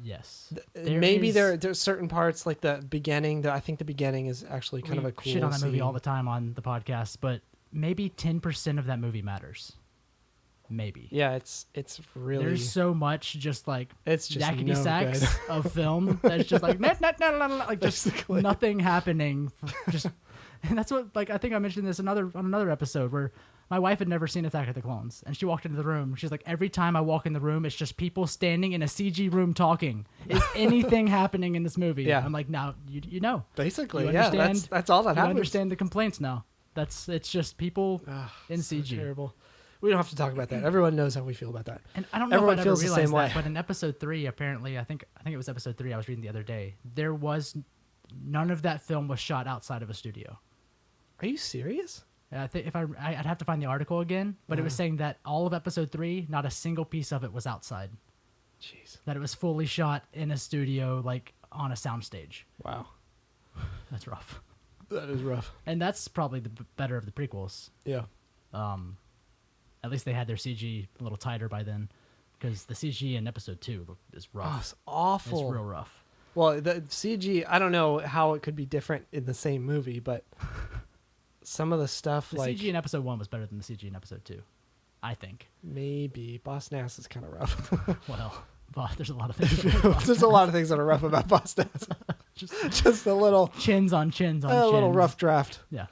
[SPEAKER 2] Yes.
[SPEAKER 3] Maybe
[SPEAKER 2] is-
[SPEAKER 3] there's certain parts like the beginning. I think the beginning is actually kind of
[SPEAKER 2] we
[SPEAKER 3] a cool
[SPEAKER 2] shit on that movie
[SPEAKER 3] scene.
[SPEAKER 2] all the time on the podcast, but maybe 10% of that movie matters. Maybe.
[SPEAKER 3] Yeah, it's really
[SPEAKER 2] There's so much just like
[SPEAKER 3] it's just
[SPEAKER 2] yakety
[SPEAKER 3] no
[SPEAKER 2] sacks
[SPEAKER 3] good.
[SPEAKER 2] of film that's just like like just
[SPEAKER 3] Basically.
[SPEAKER 2] nothing happening. Just and that's what like I think I mentioned this on another episode where my wife had never seen Attack of the Clones, and she walked into the room. She's like, every time I walk in the room, it's just people standing in a CG room talking. Is anything happening in this movie?
[SPEAKER 3] Yeah.
[SPEAKER 2] I'm like, now you know.
[SPEAKER 3] Basically,
[SPEAKER 2] You
[SPEAKER 3] yeah,
[SPEAKER 2] understand-
[SPEAKER 3] that's all that
[SPEAKER 2] You
[SPEAKER 3] happens.
[SPEAKER 2] understand the complaints now. It's just people
[SPEAKER 3] Ugh,
[SPEAKER 2] in
[SPEAKER 3] so
[SPEAKER 2] CG.
[SPEAKER 3] terrible. We don't have to talk about that. Everyone knows how we feel about that.
[SPEAKER 2] And I don't know
[SPEAKER 3] Everyone
[SPEAKER 2] if I ever
[SPEAKER 3] feels the
[SPEAKER 2] realized
[SPEAKER 3] same
[SPEAKER 2] that,
[SPEAKER 3] way.
[SPEAKER 2] but in episode 3, apparently, I think it was episode 3 I was reading the other day, there was none of that film was shot outside of a studio.
[SPEAKER 3] Are you serious?
[SPEAKER 2] And I think I'd have to find the article again, but it was saying that all of episode 3, not a single piece of it was outside.
[SPEAKER 3] Jeez.
[SPEAKER 2] That it was fully shot in a studio, like on a soundstage.
[SPEAKER 3] Wow.
[SPEAKER 2] That's rough.
[SPEAKER 3] That is rough.
[SPEAKER 2] And that's probably the better of the prequels.
[SPEAKER 3] Yeah.
[SPEAKER 2] At least they had their CG a little tighter by then, because the CG in episode 2 is rough.
[SPEAKER 3] Oh, it's awful.
[SPEAKER 2] It's real rough.
[SPEAKER 3] Well, the CG, I don't know how it could be different in the same movie, but some of the stuff
[SPEAKER 2] The
[SPEAKER 3] like
[SPEAKER 2] CG in episode 1 was better than the CG in episode 2, I think.
[SPEAKER 3] maybe Boss Nass is kind of rough.
[SPEAKER 2] Well, but there's a lot of things.
[SPEAKER 3] There's a lot of things that are rough about Boss Nass.
[SPEAKER 2] Just
[SPEAKER 3] Just a little
[SPEAKER 2] chins on chins on
[SPEAKER 3] a
[SPEAKER 2] chins.
[SPEAKER 3] little rough draft
[SPEAKER 2] Yeah,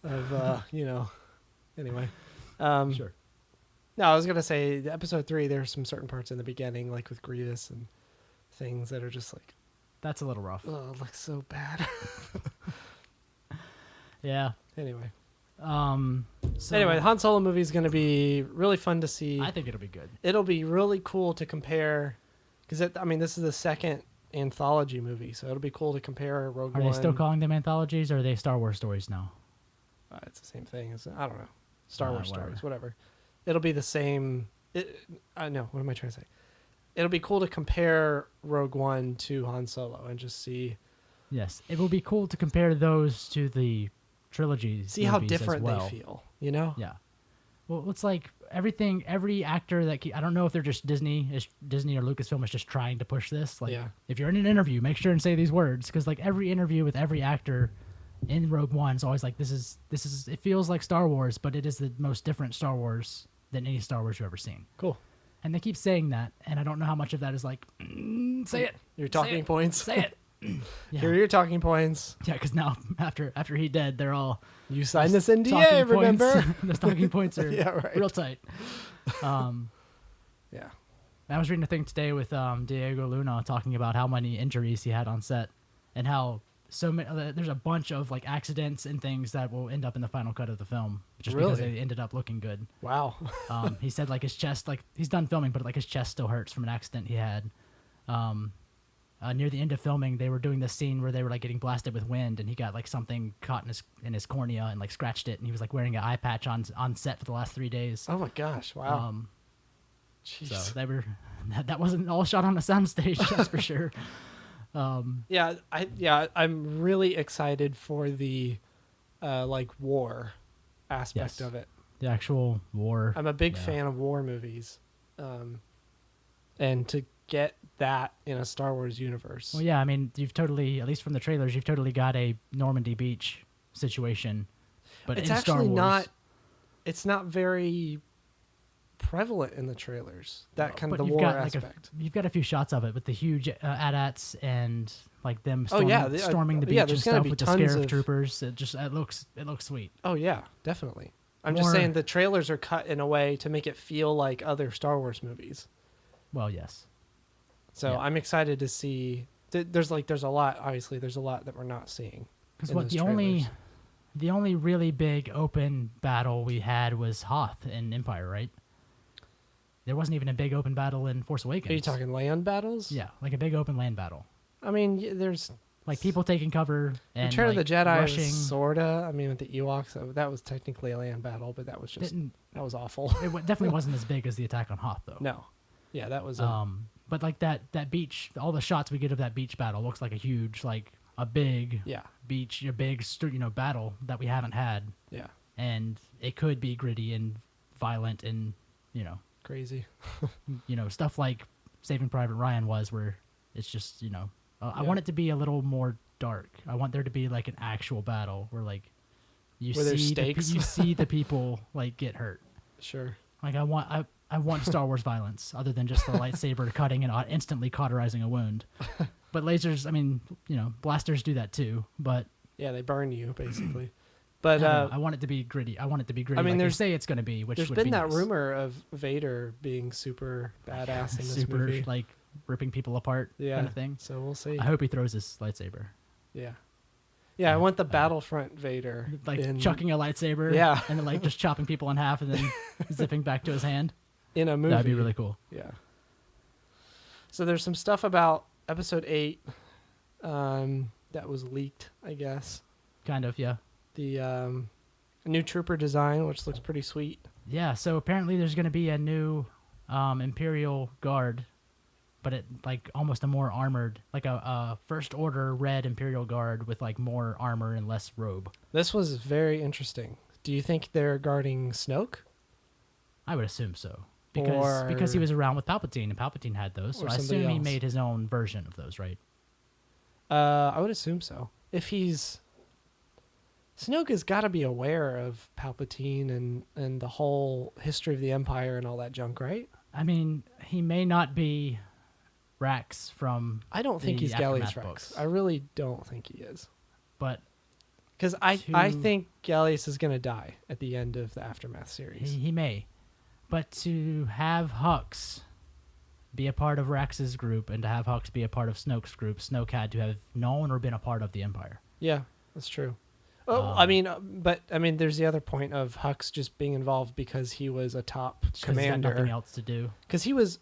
[SPEAKER 3] of anyway.
[SPEAKER 2] sure.
[SPEAKER 3] No, I was gonna say the episode 3. There's some certain parts in the beginning, like with Grievous and things that are just like,
[SPEAKER 2] That's a little rough.
[SPEAKER 3] oh, it looks so bad.
[SPEAKER 2] Yeah.
[SPEAKER 3] Anyway,
[SPEAKER 2] So
[SPEAKER 3] anyway, the Han Solo movie is gonna be really fun to see.
[SPEAKER 2] I think it'll be good.
[SPEAKER 3] It'll be really cool to compare, because this is the second anthology movie, so it'll be cool to compare Rogue
[SPEAKER 2] Are
[SPEAKER 3] One.
[SPEAKER 2] they still calling them anthologies, or are they Star Wars stories now?
[SPEAKER 3] It's the same thing. I don't know. Star Wars
[SPEAKER 2] Whatever.
[SPEAKER 3] stories, whatever. It'll be the same. I know. What am I trying to say? It'll be cool to compare Rogue One to Han Solo and just see
[SPEAKER 2] Yes, it will be cool to compare those to the trilogies.
[SPEAKER 3] how
[SPEAKER 2] movies as
[SPEAKER 3] different
[SPEAKER 2] well.
[SPEAKER 3] they feel. You know?
[SPEAKER 2] Yeah. Well, it's like every actor that I don't know if they're just Disney or Lucasfilm is just trying to push this. Like,
[SPEAKER 3] Yeah.
[SPEAKER 2] if you're in an interview, make sure and say these words, because like every interview with every actor in Rogue One is always like, this is it feels like Star Wars, but it is the most different Star Wars than any Star Wars you've ever seen.
[SPEAKER 3] Cool.
[SPEAKER 2] And they keep saying that, and I don't know how much of that is like, say it,
[SPEAKER 3] Your
[SPEAKER 2] say
[SPEAKER 3] talking
[SPEAKER 2] it,
[SPEAKER 3] points.
[SPEAKER 2] say it.
[SPEAKER 3] Here are your talking points.
[SPEAKER 2] Yeah, because now after he dead, they're all
[SPEAKER 3] You signed this
[SPEAKER 2] talking
[SPEAKER 3] NDA,
[SPEAKER 2] points.
[SPEAKER 3] remember?
[SPEAKER 2] Those talking points are
[SPEAKER 3] Yeah, right.
[SPEAKER 2] real tight.
[SPEAKER 3] Yeah.
[SPEAKER 2] I was reading a thing today with Diego Luna talking about how many injuries he had on set, and how there's a bunch of like accidents and things that will end up in the final cut of the film just because
[SPEAKER 3] Really?
[SPEAKER 2] they ended up looking good.
[SPEAKER 3] Wow.
[SPEAKER 2] He said like his chest, like he's done filming, but like his chest still hurts from an accident he had. Near the end of filming, they were doing this scene where they were like getting blasted with wind, and he got like something caught in his cornea and like scratched it, and he was like wearing an eye patch on set for the last 3 days.
[SPEAKER 3] Oh my gosh. Wow. Jeez.
[SPEAKER 2] So they were that wasn't all shot on a soundstage, that's for sure.
[SPEAKER 3] I'm really excited for the like war aspect
[SPEAKER 2] Yes.
[SPEAKER 3] of it.
[SPEAKER 2] The actual war.
[SPEAKER 3] I'm a big
[SPEAKER 2] Yeah.
[SPEAKER 3] fan of war movies, and to get that in a Star Wars universe.
[SPEAKER 2] Well, yeah, I mean, you've totally, at least from the trailers, you've totally got a Normandy Beach situation. But
[SPEAKER 3] It's
[SPEAKER 2] in Star
[SPEAKER 3] actually
[SPEAKER 2] Wars,
[SPEAKER 3] not. It's not very prevalent in the trailers. That kind of
[SPEAKER 2] but
[SPEAKER 3] the
[SPEAKER 2] you've
[SPEAKER 3] war
[SPEAKER 2] got
[SPEAKER 3] aspect.
[SPEAKER 2] you've got a few shots of it with the huge AT-ATs and like them
[SPEAKER 3] Oh,
[SPEAKER 2] storming,
[SPEAKER 3] yeah,
[SPEAKER 2] storming the beach
[SPEAKER 3] yeah,
[SPEAKER 2] and
[SPEAKER 3] there's gonna
[SPEAKER 2] stuff
[SPEAKER 3] be
[SPEAKER 2] with the
[SPEAKER 3] tons
[SPEAKER 2] Scarif
[SPEAKER 3] of-
[SPEAKER 2] troopers. It looks sweet.
[SPEAKER 3] Oh yeah, definitely. I'm just
[SPEAKER 2] More-
[SPEAKER 3] saying the trailers are cut in a way to make it feel like other Star Wars movies.
[SPEAKER 2] Well, yes.
[SPEAKER 3] So
[SPEAKER 2] Yeah.
[SPEAKER 3] I'm excited to see. There's a lot. Obviously, there's a lot that we're not seeing.
[SPEAKER 2] Because
[SPEAKER 3] in
[SPEAKER 2] what
[SPEAKER 3] those
[SPEAKER 2] the
[SPEAKER 3] trailers.
[SPEAKER 2] only really big open battle we had was Hoth in Empire, right? There wasn't even a big open battle in Force Awakens.
[SPEAKER 3] Are you talking land battles?
[SPEAKER 2] Yeah, like a big open land battle.
[SPEAKER 3] I mean, there's
[SPEAKER 2] Like people taking cover and
[SPEAKER 3] Return
[SPEAKER 2] like,
[SPEAKER 3] of the Jedi
[SPEAKER 2] rushing.
[SPEAKER 3] was sorta. I mean, with the Ewoks, that was technically a land battle, but that was just
[SPEAKER 2] Didn't-
[SPEAKER 3] that was awful.
[SPEAKER 2] definitely wasn't as big as the attack on Hoth, though.
[SPEAKER 3] No, yeah, that was.
[SPEAKER 2] But like that beach, all the shots we get of that beach battle looks like a huge, like a big
[SPEAKER 3] yeah,
[SPEAKER 2] beach, a big battle that we haven't had,
[SPEAKER 3] yeah,
[SPEAKER 2] and it could be gritty and violent and
[SPEAKER 3] crazy.
[SPEAKER 2] stuff like Saving Private Ryan was, where it's just I want it to be a little more dark. I want there to be like an actual battle where like you
[SPEAKER 3] Where there's
[SPEAKER 2] see
[SPEAKER 3] stakes.
[SPEAKER 2] you see the people like get hurt.
[SPEAKER 3] Sure.
[SPEAKER 2] Like I want Star Wars violence other than just the lightsaber cutting and instantly cauterizing a wound. But lasers, I mean, blasters do that too. But
[SPEAKER 3] Yeah, they burn you basically. But
[SPEAKER 2] I want it to be gritty. I want it to be gritty.
[SPEAKER 3] I mean,
[SPEAKER 2] like
[SPEAKER 3] there's-
[SPEAKER 2] they say it's going to be, which
[SPEAKER 3] there's
[SPEAKER 2] would
[SPEAKER 3] been
[SPEAKER 2] be
[SPEAKER 3] that
[SPEAKER 2] nice.
[SPEAKER 3] rumor of Vader being super badass in this
[SPEAKER 2] super
[SPEAKER 3] movie.
[SPEAKER 2] like ripping people apart
[SPEAKER 3] Yeah,
[SPEAKER 2] kind of thing.
[SPEAKER 3] So we'll see.
[SPEAKER 2] I hope he throws his lightsaber,
[SPEAKER 3] Yeah, yeah. I want the Battlefront Vader,
[SPEAKER 2] like
[SPEAKER 3] in,
[SPEAKER 2] chucking a lightsaber,
[SPEAKER 3] Yeah.
[SPEAKER 2] and then like just chopping people in half and then zipping back to his hand.
[SPEAKER 3] in a movie.
[SPEAKER 2] That'd be really cool.
[SPEAKER 3] Yeah. So there's some stuff about Episode 8 that was leaked, I guess.
[SPEAKER 2] Kind of, yeah.
[SPEAKER 3] The new trooper design, which looks pretty sweet.
[SPEAKER 2] Yeah, so apparently there's going to be a new Imperial Guard, but it like almost a more armored, like a First Order red Imperial Guard with like more armor and less robe.
[SPEAKER 3] This was very interesting. Do you think they're guarding Snoke?
[SPEAKER 2] I would assume so. Because he
[SPEAKER 3] Or-
[SPEAKER 2] was around with Palpatine, and Palpatine had those, so
[SPEAKER 3] Or
[SPEAKER 2] I
[SPEAKER 3] somebody
[SPEAKER 2] assume he
[SPEAKER 3] else.
[SPEAKER 2] made his own version of those, right?
[SPEAKER 3] I would assume so. If he's Snoke has got to be aware of Palpatine and the whole history of the Empire and all that junk, right?
[SPEAKER 2] I mean, he may not be Rax from
[SPEAKER 3] I don't think
[SPEAKER 2] the
[SPEAKER 3] he's Gallius
[SPEAKER 2] Aftermath
[SPEAKER 3] Rex.
[SPEAKER 2] books.
[SPEAKER 3] I really don't think he is.
[SPEAKER 2] but
[SPEAKER 3] Because I
[SPEAKER 2] To-
[SPEAKER 3] think Gallius is going to die at the end of the Aftermath series.
[SPEAKER 2] he may. But to have Hux be a part of Rax's group and to have Hux be a part of Snoke's group, Snoke had to have known or been a part of the Empire.
[SPEAKER 3] Yeah, that's true. Oh, but there's the other point of Hux just being involved because he was a top
[SPEAKER 2] 'Cause he's got nothing
[SPEAKER 3] commander.
[SPEAKER 2] else to do.
[SPEAKER 3] Because he was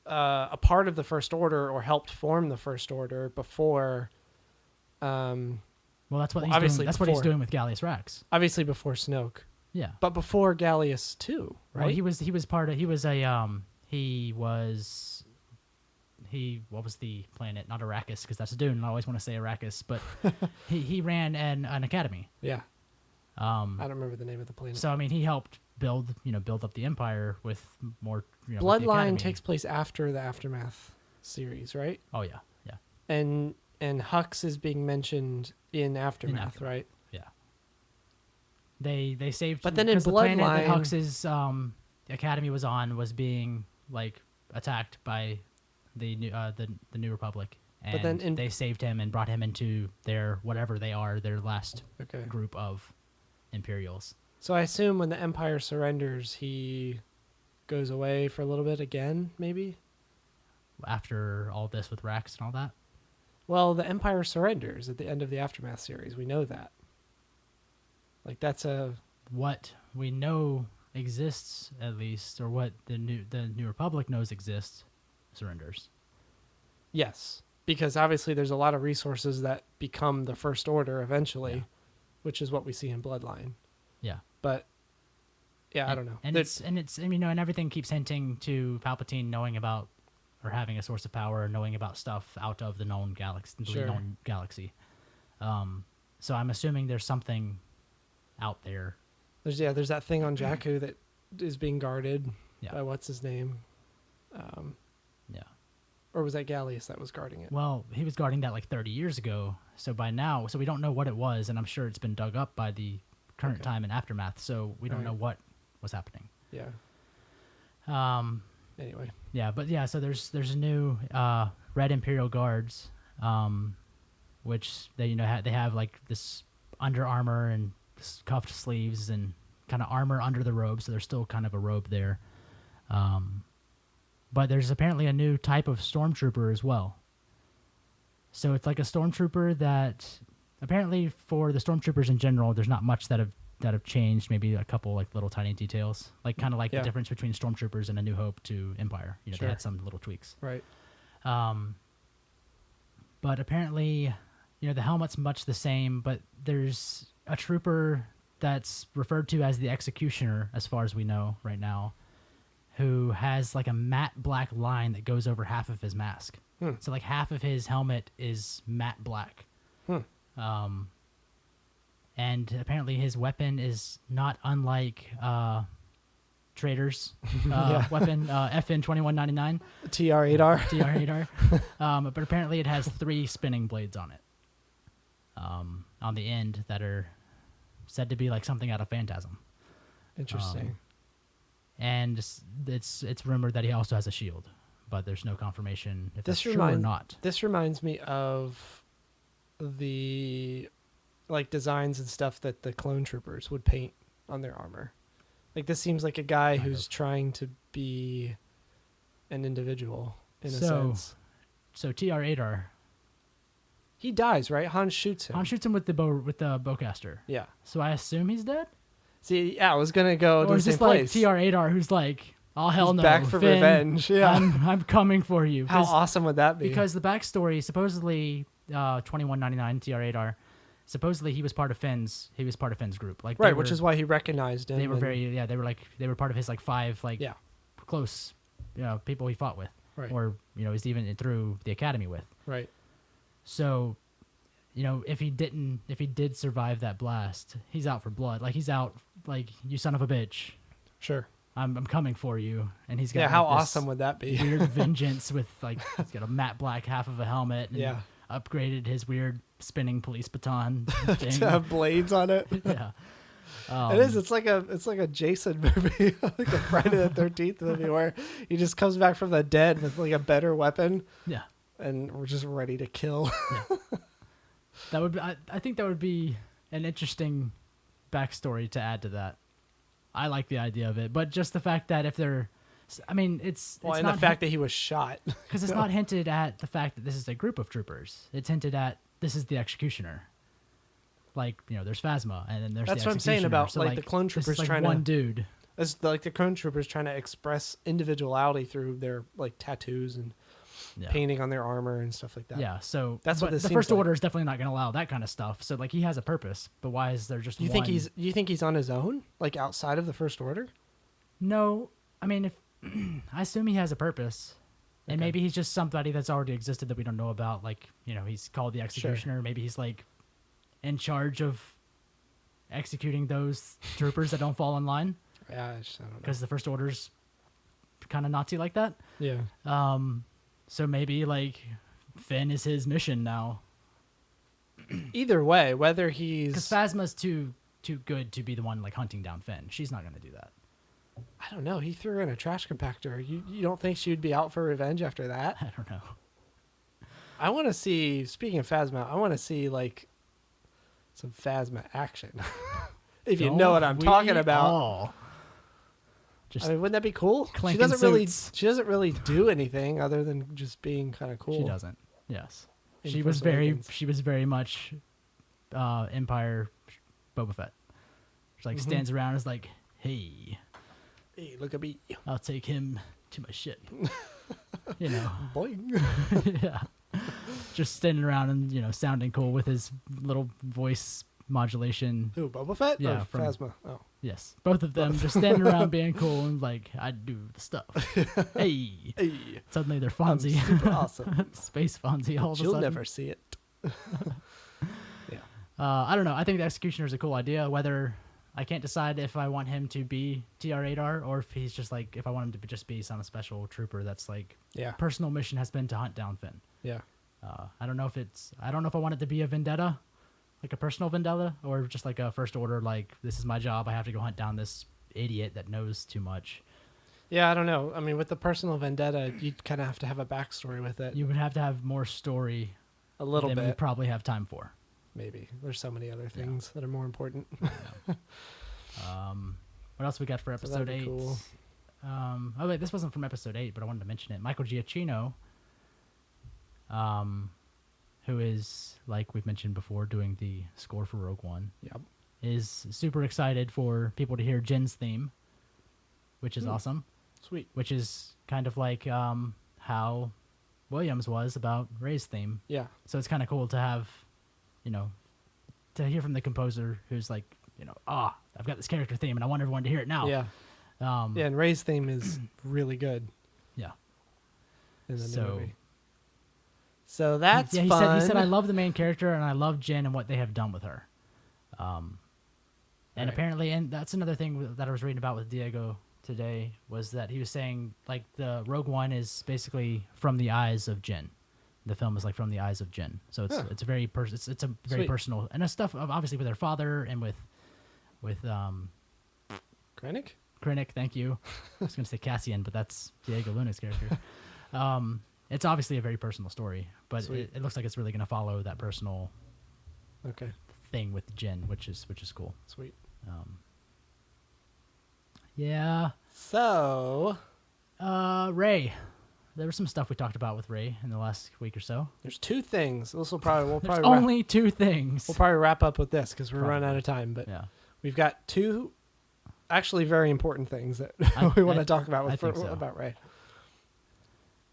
[SPEAKER 3] a part of the First Order or helped form the First Order before,
[SPEAKER 2] Well, that's what he's
[SPEAKER 3] obviously
[SPEAKER 2] doing. That's what he's
[SPEAKER 3] before.
[SPEAKER 2] doing with Gallius Rax.
[SPEAKER 3] obviously before Snoke,
[SPEAKER 2] Yeah.
[SPEAKER 3] but before Gallius too, right?
[SPEAKER 2] Well, he was part of. He was what was the planet? Not Arrakis, because that's Dune. I always want to say Arrakis, but he ran an academy.
[SPEAKER 3] Yeah. I don't remember the name of the planet.
[SPEAKER 2] So I mean, he helped build up the Empire with more. With the
[SPEAKER 3] Bloodline
[SPEAKER 2] academy.
[SPEAKER 3] takes place after the Aftermath series, right?
[SPEAKER 2] Oh yeah, yeah,
[SPEAKER 3] And Hux is being mentioned in Aftermath,
[SPEAKER 2] Aftermath.
[SPEAKER 3] right?
[SPEAKER 2] yeah. They saved.
[SPEAKER 3] But then in
[SPEAKER 2] 'cause the planet that
[SPEAKER 3] Bloodline-
[SPEAKER 2] Hux's academy was on was being like attacked by the New Republic, and
[SPEAKER 3] But then
[SPEAKER 2] they saved him and brought him into their whatever they are, their last
[SPEAKER 3] Okay.
[SPEAKER 2] group of Imperials.
[SPEAKER 3] So I assume when the Empire surrenders, he goes away for a little bit again, maybe?
[SPEAKER 2] After all this with Rax and all that,
[SPEAKER 3] Well, the Empire surrenders at the end of the Aftermath series. We know that. Like, that's a...
[SPEAKER 2] what we know exists at least, or what the New Republic knows exists, surrenders.
[SPEAKER 3] Yes. Because obviously there's a lot of resources that become the First Order eventually,
[SPEAKER 2] Yeah.
[SPEAKER 3] which is what we see in Bloodline.
[SPEAKER 2] Yeah.
[SPEAKER 3] But, yeah, I don't know.
[SPEAKER 2] And it's and everything keeps hinting to Palpatine knowing about or having a source of power, or knowing about stuff out of the known galaxy.
[SPEAKER 3] Sure.
[SPEAKER 2] Known galaxy. So I'm assuming there's something out there.
[SPEAKER 3] There's that thing on Jakku that is being guarded
[SPEAKER 2] Yeah.
[SPEAKER 3] by what's his name,
[SPEAKER 2] Yeah.
[SPEAKER 3] or was that Gallius that was guarding it?
[SPEAKER 2] Well, he was guarding that like 30 years ago. So by now, we don't know what it was, and I'm sure it's been dug up by the current time and aftermath. So we don't know what was happening.
[SPEAKER 3] Yeah. Anyway.
[SPEAKER 2] Yeah, but yeah, so there's a new Red Imperial Guards, which they they have like this under armor and cuffed sleeves and kind of armor under the robe, so there's still kind of a robe there. But there's apparently a new type of stormtrooper as well. So it's like a stormtrooper that apparently for the stormtroopers in general, there's not much that have changed. Maybe a couple like little tiny details, like kind of like the difference between stormtroopers and A New Hope to Empire. They had some little tweaks.
[SPEAKER 3] Right.
[SPEAKER 2] But apparently, the helmet's much the same, but there's a trooper that's referred to as the Executioner, as far as we know right now, who has like a matte black line that goes over half of his mask. So like half of his helmet is matte black. And apparently his weapon is not unlike Trader's weapon, FN 2199.
[SPEAKER 3] TR-8R.
[SPEAKER 2] TR-8R. But apparently it has 3 spinning blades on it. On the end that are said to be like something out of Phantasm.
[SPEAKER 3] Interesting.
[SPEAKER 2] And it's rumored that he also has a shield, but there's no confirmation if that's true or not.
[SPEAKER 3] This reminds me of the like designs and stuff that the clone troopers would paint on their armor. Like this seems like a guy who's trying to be an individual in a sense.
[SPEAKER 2] So TR-8R,
[SPEAKER 3] he dies, right? Han shoots him.
[SPEAKER 2] Han shoots him with the bowcaster.
[SPEAKER 3] Yeah.
[SPEAKER 2] So I assume he's dead.
[SPEAKER 3] See, yeah, I was gonna go to
[SPEAKER 2] or
[SPEAKER 3] the
[SPEAKER 2] is
[SPEAKER 3] same
[SPEAKER 2] this
[SPEAKER 3] place.
[SPEAKER 2] like TR-8R who's like, oh hell
[SPEAKER 3] He's
[SPEAKER 2] no,
[SPEAKER 3] back for
[SPEAKER 2] Finn,
[SPEAKER 3] revenge. Yeah.
[SPEAKER 2] I'm coming for you.
[SPEAKER 3] How awesome would that be?
[SPEAKER 2] Because the backstory, supposedly 2199 TR-8R, supposedly he was part of Finn's group. Like
[SPEAKER 3] right, which is why he recognized him.
[SPEAKER 2] They were they were part of his like 5 like close people he fought with.
[SPEAKER 3] Right.
[SPEAKER 2] Or he's even through the academy with.
[SPEAKER 3] Right.
[SPEAKER 2] So if he did survive that blast, he's out for blood. Like he's out like, you son of a bitch.
[SPEAKER 3] Sure.
[SPEAKER 2] I'm coming for you. And he's got
[SPEAKER 3] how awesome would that be?
[SPEAKER 2] Weird vengeance with like he's got a matte black half of a helmet and upgraded his weird spinning police baton thing.
[SPEAKER 3] To have blades on it.
[SPEAKER 2] Yeah.
[SPEAKER 3] It is. It's like a Jason movie, like a Friday the 13th movie where he just comes back from the dead with like a better weapon.
[SPEAKER 2] Yeah.
[SPEAKER 3] And we're just ready to kill.
[SPEAKER 2] Yeah. That would be, I think that would be an interesting backstory to add to that. I like the idea of it, but just the fact that if they're, I mean, it's
[SPEAKER 3] and
[SPEAKER 2] not
[SPEAKER 3] the fact that he was shot,
[SPEAKER 2] because it's not hinted at the fact that this is a group of troopers. It's hinted at this is the Executioner. Like there's Phasma, and then there's
[SPEAKER 3] that's
[SPEAKER 2] the
[SPEAKER 3] what I'm saying about
[SPEAKER 2] so,
[SPEAKER 3] like the clone troopers
[SPEAKER 2] this is like
[SPEAKER 3] trying
[SPEAKER 2] one
[SPEAKER 3] to
[SPEAKER 2] dude.
[SPEAKER 3] It's like the clone troopers trying to express individuality through their like tattoos and painting on their armor and stuff like that.
[SPEAKER 2] Yeah, so
[SPEAKER 3] that's what
[SPEAKER 2] the
[SPEAKER 3] this
[SPEAKER 2] First
[SPEAKER 3] seems
[SPEAKER 2] Order is definitely not going to allow that kind of stuff. So like he has a purpose, but why is there just
[SPEAKER 3] you
[SPEAKER 2] one?
[SPEAKER 3] think he's on his own, like outside of the First Order?
[SPEAKER 2] No, I mean if I assume he has a purpose, and maybe he's just somebody that's already existed that we don't know about. Like he's called the Executioner. Sure. Maybe he's like in charge of executing those troopers that don't fall in line.
[SPEAKER 3] Yeah, I don't know.
[SPEAKER 2] Because the First Order's kind of Nazi like that.
[SPEAKER 3] Yeah.
[SPEAKER 2] So maybe like Finn is his mission now.
[SPEAKER 3] Either way, whether he's
[SPEAKER 2] because Phasma's too good to be the one like hunting down Finn. She's not going to do that.
[SPEAKER 3] I don't know. He threw her in a trash compactor. You don't think she would be out for revenge after that?
[SPEAKER 2] I don't know.
[SPEAKER 3] I want to see. Speaking of Phasma, I want to see like some Phasma action. If you know what I'm talking about.
[SPEAKER 2] Just
[SPEAKER 3] I mean, wouldn't that be cool? She doesn't really do anything other than just being kind of cool.
[SPEAKER 2] She doesn't. Yes. She was very much Empire Boba Fett. She like stands around and is like, hey,
[SPEAKER 3] look at me.
[SPEAKER 2] I'll take him to my ship.
[SPEAKER 3] Boing.
[SPEAKER 2] Yeah. Just standing around and, sounding cool with his little voice modulation.
[SPEAKER 3] Who, Boba Fett?
[SPEAKER 2] Yeah.
[SPEAKER 3] Or Phasma. Oh.
[SPEAKER 2] Yes. Both of them just standing around being cool and like, I do the stuff. Hey. Suddenly they're Fonzie.
[SPEAKER 3] I'm super awesome.
[SPEAKER 2] Space Fonzie all of a sudden.
[SPEAKER 3] You'll never see it.
[SPEAKER 2] I don't know. I think the Executioner is a cool idea. Whether I can't decide if I want him to be TR-8R or if he's just like, if I want him to just be some special trooper that's like,
[SPEAKER 3] Yeah.
[SPEAKER 2] personal mission has been to hunt down Finn.
[SPEAKER 3] Yeah.
[SPEAKER 2] I don't know if I want it to be a vendetta, like a personal vendetta, or just like a first order, like, this is my job, I have to go hunt down this idiot that knows too much.
[SPEAKER 3] Yeah, I don't know. I mean, with the personal vendetta, you kind of have to have a backstory with it.
[SPEAKER 2] You would have to have more story
[SPEAKER 3] A little
[SPEAKER 2] than we
[SPEAKER 3] bit.
[SPEAKER 2] probably have time for.
[SPEAKER 3] Maybe. There's so many other things that are more important.
[SPEAKER 2] What else we got for
[SPEAKER 3] So
[SPEAKER 2] episode
[SPEAKER 3] that'd be
[SPEAKER 2] 8?
[SPEAKER 3] cool.
[SPEAKER 2] Oh wait, this wasn't from episode 8, but I wanted to mention it. Michael Giacchino, who is, like we've mentioned before, doing the score for Rogue One,
[SPEAKER 3] Yep.
[SPEAKER 2] is super excited for people to hear Jin's theme, which is awesome.
[SPEAKER 3] Sweet.
[SPEAKER 2] Which is kind of like how Williams was about Rey's theme.
[SPEAKER 3] Yeah.
[SPEAKER 2] So it's kind of cool to have, to hear from the composer who's like, I've got this character theme and I want everyone to hear it now.
[SPEAKER 3] Yeah. Yeah, and Rey's theme is really good
[SPEAKER 2] Yeah.
[SPEAKER 3] in the new
[SPEAKER 2] So-
[SPEAKER 3] movie. So that's
[SPEAKER 2] he
[SPEAKER 3] fun.
[SPEAKER 2] said I love the main character and I love Jin and what they have done with her. And
[SPEAKER 3] Right.
[SPEAKER 2] apparently, and that's another thing that I was reading about with Diego today, was that he was saying like the Rogue One is basically from the eyes of Jin. The film is like from the eyes of Jin, so it's
[SPEAKER 3] Huh.
[SPEAKER 2] it's a very it's a very
[SPEAKER 3] Sweet.
[SPEAKER 2] personal, and it's stuff obviously with her father and with
[SPEAKER 3] Krennic?
[SPEAKER 2] Krennic. Thank you. I was going to say Cassian, but that's Diego Luna's character. It's obviously a very personal story, but
[SPEAKER 3] Sweet.
[SPEAKER 2] it looks like it's really going to follow that personal
[SPEAKER 3] Okay.
[SPEAKER 2] thing with Jin, which is cool.
[SPEAKER 3] Sweet.
[SPEAKER 2] Yeah.
[SPEAKER 3] So
[SPEAKER 2] Rey. There was some stuff we talked about with Rey in the last week or so.
[SPEAKER 3] there's two things. We'll
[SPEAKER 2] There's
[SPEAKER 3] probably
[SPEAKER 2] only two things.
[SPEAKER 3] we'll probably wrap up with this because we're running
[SPEAKER 2] Probably.
[SPEAKER 3] out of time. But
[SPEAKER 2] Yeah.
[SPEAKER 3] we've got two actually very important things that
[SPEAKER 2] I-
[SPEAKER 3] we want
[SPEAKER 2] I-
[SPEAKER 3] to talk about
[SPEAKER 2] I think so.
[SPEAKER 3] about Rey.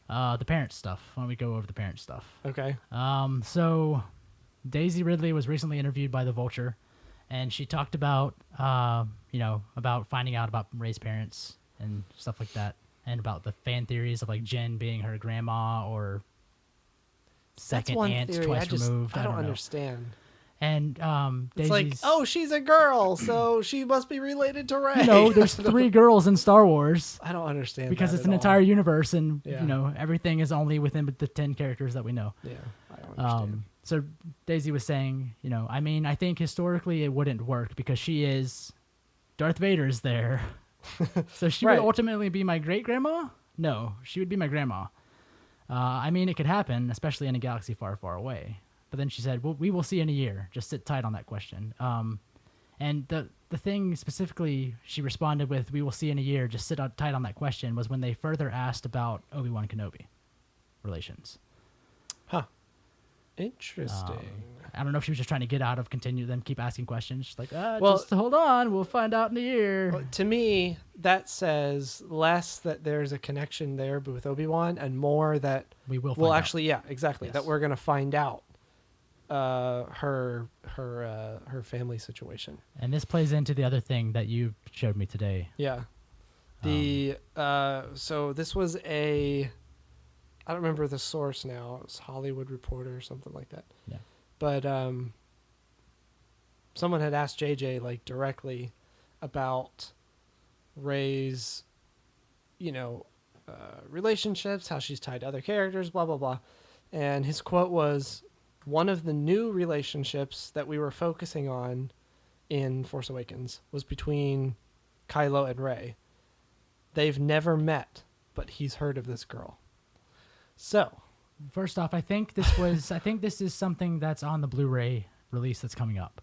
[SPEAKER 2] The parent stuff. Why don't we go over the parent stuff?
[SPEAKER 3] Okay.
[SPEAKER 2] So Daisy Ridley was recently interviewed by The Vulture, and she talked about, about finding out about Rey's parents and stuff like that, and about the fan theories of like Jen being her grandma or
[SPEAKER 3] That's
[SPEAKER 2] second
[SPEAKER 3] one
[SPEAKER 2] aunt
[SPEAKER 3] theory.
[SPEAKER 2] twice removed.
[SPEAKER 3] I don't
[SPEAKER 2] know.
[SPEAKER 3] understand.
[SPEAKER 2] And
[SPEAKER 3] It's
[SPEAKER 2] Daisy's,
[SPEAKER 3] like, oh, she's a girl, so she must be related to Rey.
[SPEAKER 2] no, there's 3 girls in Star Wars.
[SPEAKER 3] I don't understand
[SPEAKER 2] Because
[SPEAKER 3] that
[SPEAKER 2] it's
[SPEAKER 3] at
[SPEAKER 2] an
[SPEAKER 3] all.
[SPEAKER 2] entire universe, and
[SPEAKER 3] Yeah.
[SPEAKER 2] everything is only within the 10 characters that we know.
[SPEAKER 3] Yeah, I don't understand.
[SPEAKER 2] So Daisy was saying, I think historically it wouldn't work because she is Darth Vader's there, so she
[SPEAKER 3] Right.
[SPEAKER 2] would ultimately be my great grandma. No, she would be my grandma. It could happen, especially in a galaxy far, far away. But then she said, "Well, we will see in a year. Just sit tight on that question." And the thing specifically she responded with, "We will see in a year. Just sit tight on that question," was when they further asked about Obi-Wan Kenobi relations.
[SPEAKER 3] Huh. Interesting.
[SPEAKER 2] I don't know if she was just trying to get out of continue them keep asking questions. She's like,
[SPEAKER 3] Well-
[SPEAKER 2] just hold on, we'll find out in a year.
[SPEAKER 3] Well, to me, that says less that there's a connection there with Obi-Wan and more that
[SPEAKER 2] We will.
[SPEAKER 3] well,
[SPEAKER 2] find
[SPEAKER 3] actually, yeah, exactly.
[SPEAKER 2] Yes.
[SPEAKER 3] That we're gonna find out her family situation.
[SPEAKER 2] out. And this plays into the other thing that you showed me today.
[SPEAKER 3] Yeah. The so this was I don't remember the source now. It was Hollywood Reporter or something like that.
[SPEAKER 2] Yeah.
[SPEAKER 3] But someone had asked JJ like directly about Rey's, relationships, how she's tied to other characters, blah blah blah, and his quote was, "One of the new relationships that we were focusing on in Force Awakens was between Kylo and Rey. They've never met, but he's heard of this girl." So,
[SPEAKER 2] First off, I think this is something that's on the Blu-ray release that's coming up.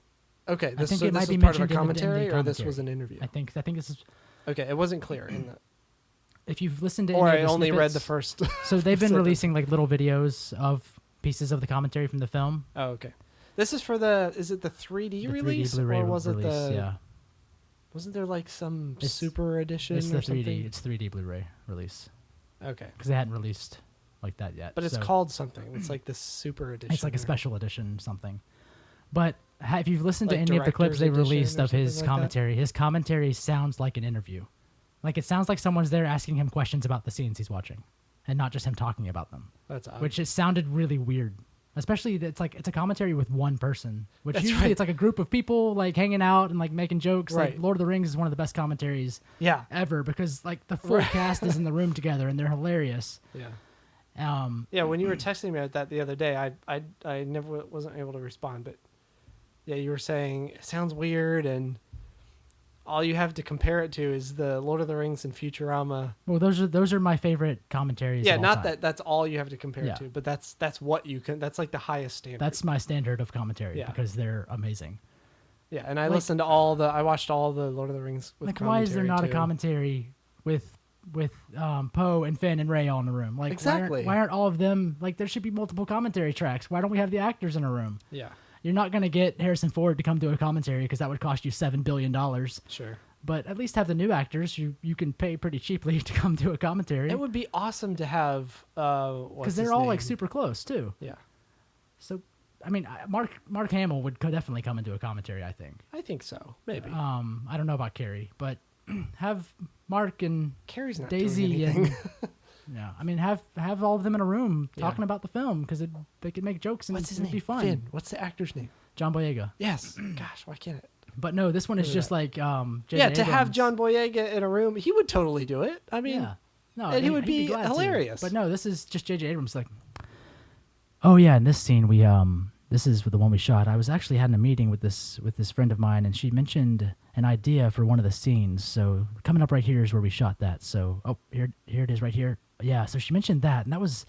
[SPEAKER 3] okay,
[SPEAKER 2] I think
[SPEAKER 3] so
[SPEAKER 2] it might
[SPEAKER 3] this
[SPEAKER 2] be
[SPEAKER 3] was part of a
[SPEAKER 2] mentioned in the
[SPEAKER 3] commentary, or this
[SPEAKER 2] commentary.
[SPEAKER 3] was an interview?
[SPEAKER 2] I think this is.
[SPEAKER 3] Okay, it wasn't clear in the.
[SPEAKER 2] If you've listened to
[SPEAKER 3] Or
[SPEAKER 2] any
[SPEAKER 3] I
[SPEAKER 2] of the
[SPEAKER 3] only read the
[SPEAKER 2] snippets-
[SPEAKER 3] first.
[SPEAKER 2] So they've been
[SPEAKER 3] sentence.
[SPEAKER 2] releasing like little videos of pieces of the commentary from the film.
[SPEAKER 3] Oh, okay. This is for the. Is it the 3D
[SPEAKER 2] The 3D
[SPEAKER 3] release,
[SPEAKER 2] Blu-ray
[SPEAKER 3] or was
[SPEAKER 2] release,
[SPEAKER 3] it the?
[SPEAKER 2] Yeah,
[SPEAKER 3] Wasn't there like some
[SPEAKER 2] It's-
[SPEAKER 3] super edition
[SPEAKER 2] it's
[SPEAKER 3] or
[SPEAKER 2] the 3D.
[SPEAKER 3] something?
[SPEAKER 2] It's 3D Blu-ray release
[SPEAKER 3] Okay,
[SPEAKER 2] because they hadn't released like that yet.
[SPEAKER 3] but it's
[SPEAKER 2] so
[SPEAKER 3] called something. It's like the super edition.
[SPEAKER 2] It's like a
[SPEAKER 3] or-
[SPEAKER 2] special edition something. But if you've listened to
[SPEAKER 3] Like
[SPEAKER 2] any of the clips
[SPEAKER 3] director's
[SPEAKER 2] they
[SPEAKER 3] edition
[SPEAKER 2] released
[SPEAKER 3] or
[SPEAKER 2] of his
[SPEAKER 3] something like that?
[SPEAKER 2] commentary, his commentary sounds like an interview. Like it sounds like someone's there asking him questions about the scenes he's watching, and not just him talking about them.
[SPEAKER 3] That's odd.
[SPEAKER 2] Which it sounded really weird Especially that it's a commentary with one person, which
[SPEAKER 3] That's
[SPEAKER 2] usually
[SPEAKER 3] right.
[SPEAKER 2] it's like a group of people like hanging out and like making jokes.
[SPEAKER 3] Right.
[SPEAKER 2] Like Lord of the Rings is one of the best commentaries
[SPEAKER 3] Yeah.
[SPEAKER 2] ever because like the full cast is in the room together and they're hilarious.
[SPEAKER 3] Yeah. Yeah, when you were texting me about that the other day, I never wasn't able to respond, but yeah, you were saying it sounds weird, and all you have to compare it to is the Lord of the Rings and Futurama.
[SPEAKER 2] Well, those are my favorite commentaries.
[SPEAKER 3] Yeah,
[SPEAKER 2] of all
[SPEAKER 3] not
[SPEAKER 2] time.
[SPEAKER 3] that that's all you have to compare
[SPEAKER 2] Yeah.
[SPEAKER 3] it to, but that's what you can. That's like the highest standard.
[SPEAKER 2] That's my standard of commentary
[SPEAKER 3] Yeah.
[SPEAKER 2] because they're amazing.
[SPEAKER 3] yeah, and I
[SPEAKER 2] like-
[SPEAKER 3] listened to I watched all the Lord of the Rings with
[SPEAKER 2] Like, why is there not
[SPEAKER 3] commentary,
[SPEAKER 2] a
[SPEAKER 3] too.
[SPEAKER 2] commentary with Poe and Finn and Rey all in a room? Like,
[SPEAKER 3] Exactly.
[SPEAKER 2] Why aren't all of them like? There should be multiple commentary tracks. Why don't we have the actors in a room?
[SPEAKER 3] Yeah,
[SPEAKER 2] You're not going to get Harrison Ford to come do a commentary because that would cost you $7 billion.
[SPEAKER 3] sure.
[SPEAKER 2] But at least have the new actors you can pay pretty cheaply to come do a commentary.
[SPEAKER 3] It would be awesome to have
[SPEAKER 2] Because they're all like super close too.
[SPEAKER 3] Yeah,
[SPEAKER 2] So, I mean, Mark Hamill could definitely come and do a commentary. I think.
[SPEAKER 3] I think so. Maybe
[SPEAKER 2] I don't know about Carrie, but have Mark and
[SPEAKER 3] Carrie's not
[SPEAKER 2] Daisy
[SPEAKER 3] doing anything.
[SPEAKER 2] and yeah, I mean have all of them in a room
[SPEAKER 3] Yeah.
[SPEAKER 2] talking about the film because they could make jokes and
[SPEAKER 3] What's his
[SPEAKER 2] it'd
[SPEAKER 3] name?
[SPEAKER 2] be fun.
[SPEAKER 3] Finn. What's the actor's name?
[SPEAKER 2] John Boyega.
[SPEAKER 3] Yes. Gosh, why can't it?
[SPEAKER 2] But no, this one is
[SPEAKER 3] Look at
[SPEAKER 2] just
[SPEAKER 3] that.
[SPEAKER 2] like J.J.
[SPEAKER 3] Yeah, to have
[SPEAKER 2] Abrams.
[SPEAKER 3] John Boyega in a room, he would totally do it. I mean,
[SPEAKER 2] Yeah. No,
[SPEAKER 3] and he would
[SPEAKER 2] he'd
[SPEAKER 3] be
[SPEAKER 2] glad to.
[SPEAKER 3] hilarious.
[SPEAKER 2] But no, this is just J.J. Abrams like, oh yeah, in this scene we this is the one we shot. I was actually having a meeting with this friend of mine, and she mentioned an idea for one of the scenes. So coming up right here is where we shot that. So here it is right here. Yeah. So she mentioned that, and that was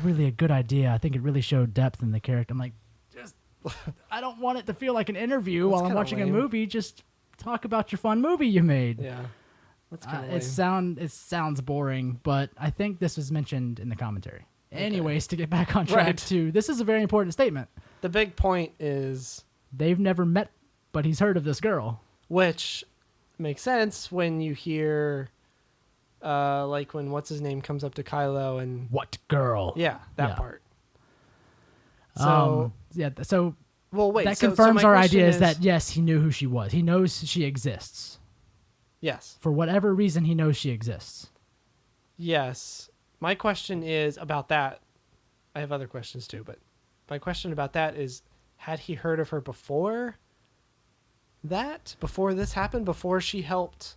[SPEAKER 2] really a good idea. I think it really showed depth in the character. I'm like, just I don't want it to feel like an interview
[SPEAKER 3] That's
[SPEAKER 2] while I'm
[SPEAKER 3] kinda
[SPEAKER 2] watching
[SPEAKER 3] lame.
[SPEAKER 2] a movie. Just talk about your fun movie you made.
[SPEAKER 3] yeah, that's kind of
[SPEAKER 2] It sounds boring, but I think this was mentioned in the commentary. Anyways, to get back on track
[SPEAKER 3] Right.
[SPEAKER 2] to this is a very important statement.
[SPEAKER 3] The big point is,
[SPEAKER 2] They've never met, but he's heard of this girl.
[SPEAKER 3] which makes sense when you hear, like when what's his name comes up to Kylo and
[SPEAKER 2] What girl?
[SPEAKER 3] yeah, that
[SPEAKER 2] Yeah.
[SPEAKER 3] part. So
[SPEAKER 2] So
[SPEAKER 3] well, wait.
[SPEAKER 2] that
[SPEAKER 3] so
[SPEAKER 2] confirms
[SPEAKER 3] my
[SPEAKER 2] our
[SPEAKER 3] question
[SPEAKER 2] idea is that yes, he knew who she was. He knows she exists.
[SPEAKER 3] yes,
[SPEAKER 2] For whatever reason, he knows she exists.
[SPEAKER 3] yes. My question is about that. I have other questions too, but my question about that is: had he heard of her before that? Before this happened? Before she helped?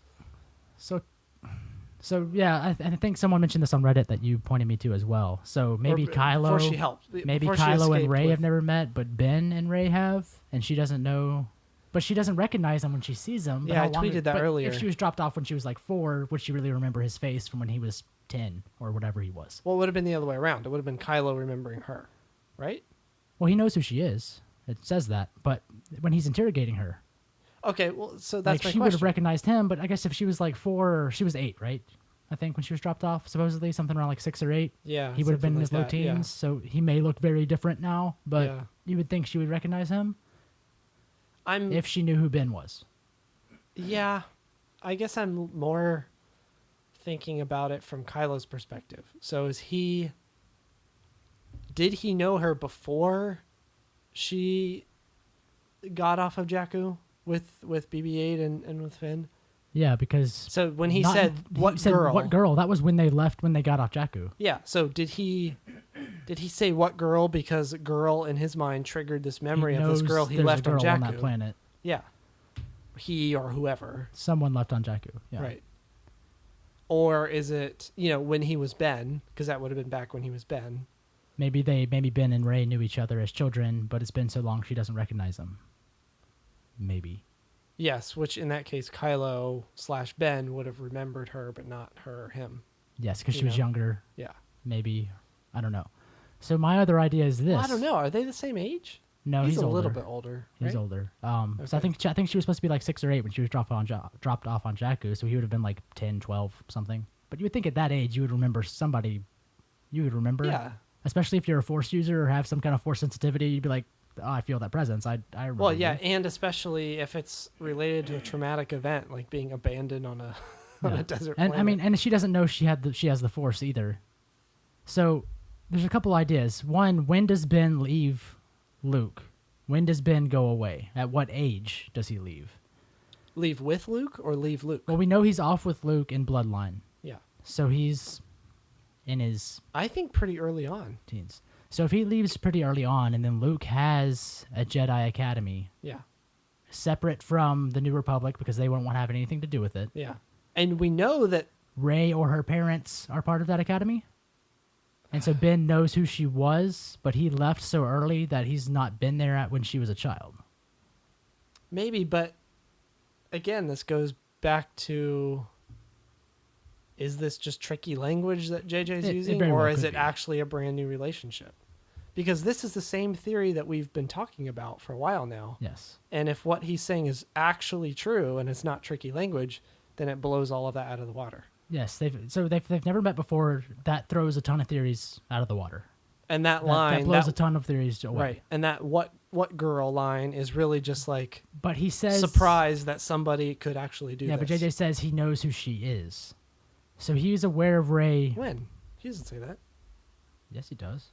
[SPEAKER 2] So yeah, I think someone mentioned this on Reddit that you pointed me to as well. So maybe
[SPEAKER 3] Or
[SPEAKER 2] Kylo,
[SPEAKER 3] before she helped.
[SPEAKER 2] maybe
[SPEAKER 3] Before she
[SPEAKER 2] Kylo and
[SPEAKER 3] escaped
[SPEAKER 2] Rey
[SPEAKER 3] with-
[SPEAKER 2] have never met, but Ben and Rey have, and she doesn't know. But she doesn't recognize him when she sees him. But
[SPEAKER 3] Yeah,
[SPEAKER 2] how
[SPEAKER 3] I
[SPEAKER 2] long-
[SPEAKER 3] tweeted that
[SPEAKER 2] but
[SPEAKER 3] earlier.
[SPEAKER 2] If she was dropped off when she was like 4, would she really remember his face from when he was 10 or whatever he was?
[SPEAKER 3] Well, it would have been the other way around. It would have been Kylo remembering her, right?
[SPEAKER 2] Well, he knows who she is. It says that, but when he's interrogating her,
[SPEAKER 3] Okay, well, so that's
[SPEAKER 2] like
[SPEAKER 3] my
[SPEAKER 2] she would have
[SPEAKER 3] question.
[SPEAKER 2] recognized him. But I guess if she was like 4, or she was 8, right? I think when she was dropped off, supposedly something around like 6 or 8.
[SPEAKER 3] Yeah,
[SPEAKER 2] He would have been in his
[SPEAKER 3] something
[SPEAKER 2] low
[SPEAKER 3] like that, yeah.
[SPEAKER 2] teens, so he may look very different now. But
[SPEAKER 3] Yeah.
[SPEAKER 2] you would think she would recognize him
[SPEAKER 3] I'm
[SPEAKER 2] if she knew who Ben was.
[SPEAKER 3] yeah, I guess I'm more thinking about it from Kylo's perspective. So did he know her before she got off of Jakku with BB-8 and with Finn?
[SPEAKER 2] Yeah, because
[SPEAKER 3] So when he
[SPEAKER 2] not-
[SPEAKER 3] said what
[SPEAKER 2] he said,
[SPEAKER 3] girl?
[SPEAKER 2] What girl? That was when they left. When they got off Jakku.
[SPEAKER 3] Yeah. So did he say what girl because girl in his mind triggered this memory
[SPEAKER 2] He
[SPEAKER 3] of this
[SPEAKER 2] knows
[SPEAKER 3] girl he
[SPEAKER 2] there's
[SPEAKER 3] left
[SPEAKER 2] a girl
[SPEAKER 3] on Jakku?
[SPEAKER 2] on that planet.
[SPEAKER 3] Yeah. He or whoever.
[SPEAKER 2] Someone left on Jakku. Yeah.
[SPEAKER 3] Right. Or is it, when he was Ben, because that would have been back when he was Ben.
[SPEAKER 2] Maybe Ben and Rey knew each other as children, but it's been so long she doesn't recognize them. Maybe.
[SPEAKER 3] Yes, which in that case, Kylo/Ben would have remembered her, but not him.
[SPEAKER 2] Yes, because she
[SPEAKER 3] You
[SPEAKER 2] was
[SPEAKER 3] know?
[SPEAKER 2] younger.
[SPEAKER 3] Yeah.
[SPEAKER 2] Maybe. I don't know. So my other idea is this.
[SPEAKER 3] Well, I don't know. Are they the same age?
[SPEAKER 2] No, he's
[SPEAKER 3] a
[SPEAKER 2] older.
[SPEAKER 3] little bit older.
[SPEAKER 2] He's
[SPEAKER 3] right?
[SPEAKER 2] older. So I
[SPEAKER 3] Okay.
[SPEAKER 2] think she was supposed to be like 6 or 8 when she was dropped off on Jakku. So he would have been like 10, 12, something. But you would think at that age you would remember somebody. You would remember.
[SPEAKER 3] Yeah.
[SPEAKER 2] Especially if you're a Force user or have some kind of Force sensitivity, you'd be like, "Oh, I feel that presence. I remember."
[SPEAKER 3] Well, yeah,
[SPEAKER 2] you."
[SPEAKER 3] and especially if it's related to a traumatic event like being abandoned on a on
[SPEAKER 2] Yeah.
[SPEAKER 3] a desert
[SPEAKER 2] And
[SPEAKER 3] planet.
[SPEAKER 2] I mean, and she doesn't know she has the Force either. So there's a couple ideas. One, when does Ben leave Luke? When does Ben go away? At what age does he leave?
[SPEAKER 3] leave with Luke or leave Luke?
[SPEAKER 2] Well, we know he's off with Luke in Bloodline.
[SPEAKER 3] Yeah.
[SPEAKER 2] So he's in his
[SPEAKER 3] I think pretty early on.
[SPEAKER 2] teens. So if he leaves pretty early on, and then Luke has a Jedi Academy
[SPEAKER 3] Yeah.
[SPEAKER 2] separate from the New Republic because they won't want to have anything to do with it.
[SPEAKER 3] Yeah. And we know that
[SPEAKER 2] Rey or her parents are part of that academy. And so Ben knows who she was, but he left so early that he's not been there when she was a child.
[SPEAKER 3] maybe, but again, this goes back to, is this just tricky language that JJ's using,
[SPEAKER 2] very
[SPEAKER 3] or
[SPEAKER 2] well
[SPEAKER 3] is
[SPEAKER 2] could
[SPEAKER 3] it
[SPEAKER 2] be.
[SPEAKER 3] actually a brand new relationship? Because this is the same theory that we've been talking about for a while now.
[SPEAKER 2] Yes.
[SPEAKER 3] And if what he's saying is actually true and it's not tricky language, then it blows all of that out of the water.
[SPEAKER 2] Yes, they've never met before. That throws a ton of theories out of the water.
[SPEAKER 3] And that
[SPEAKER 2] That
[SPEAKER 3] line,
[SPEAKER 2] blows a ton of theories away.
[SPEAKER 3] right? And that what girl line is really just like
[SPEAKER 2] But he says
[SPEAKER 3] surprised that somebody could actually do
[SPEAKER 2] Yeah,
[SPEAKER 3] this.
[SPEAKER 2] but JJ says he knows who she is, so he's aware of Rey.
[SPEAKER 3] When? He doesn't say that.
[SPEAKER 2] Yes, he does.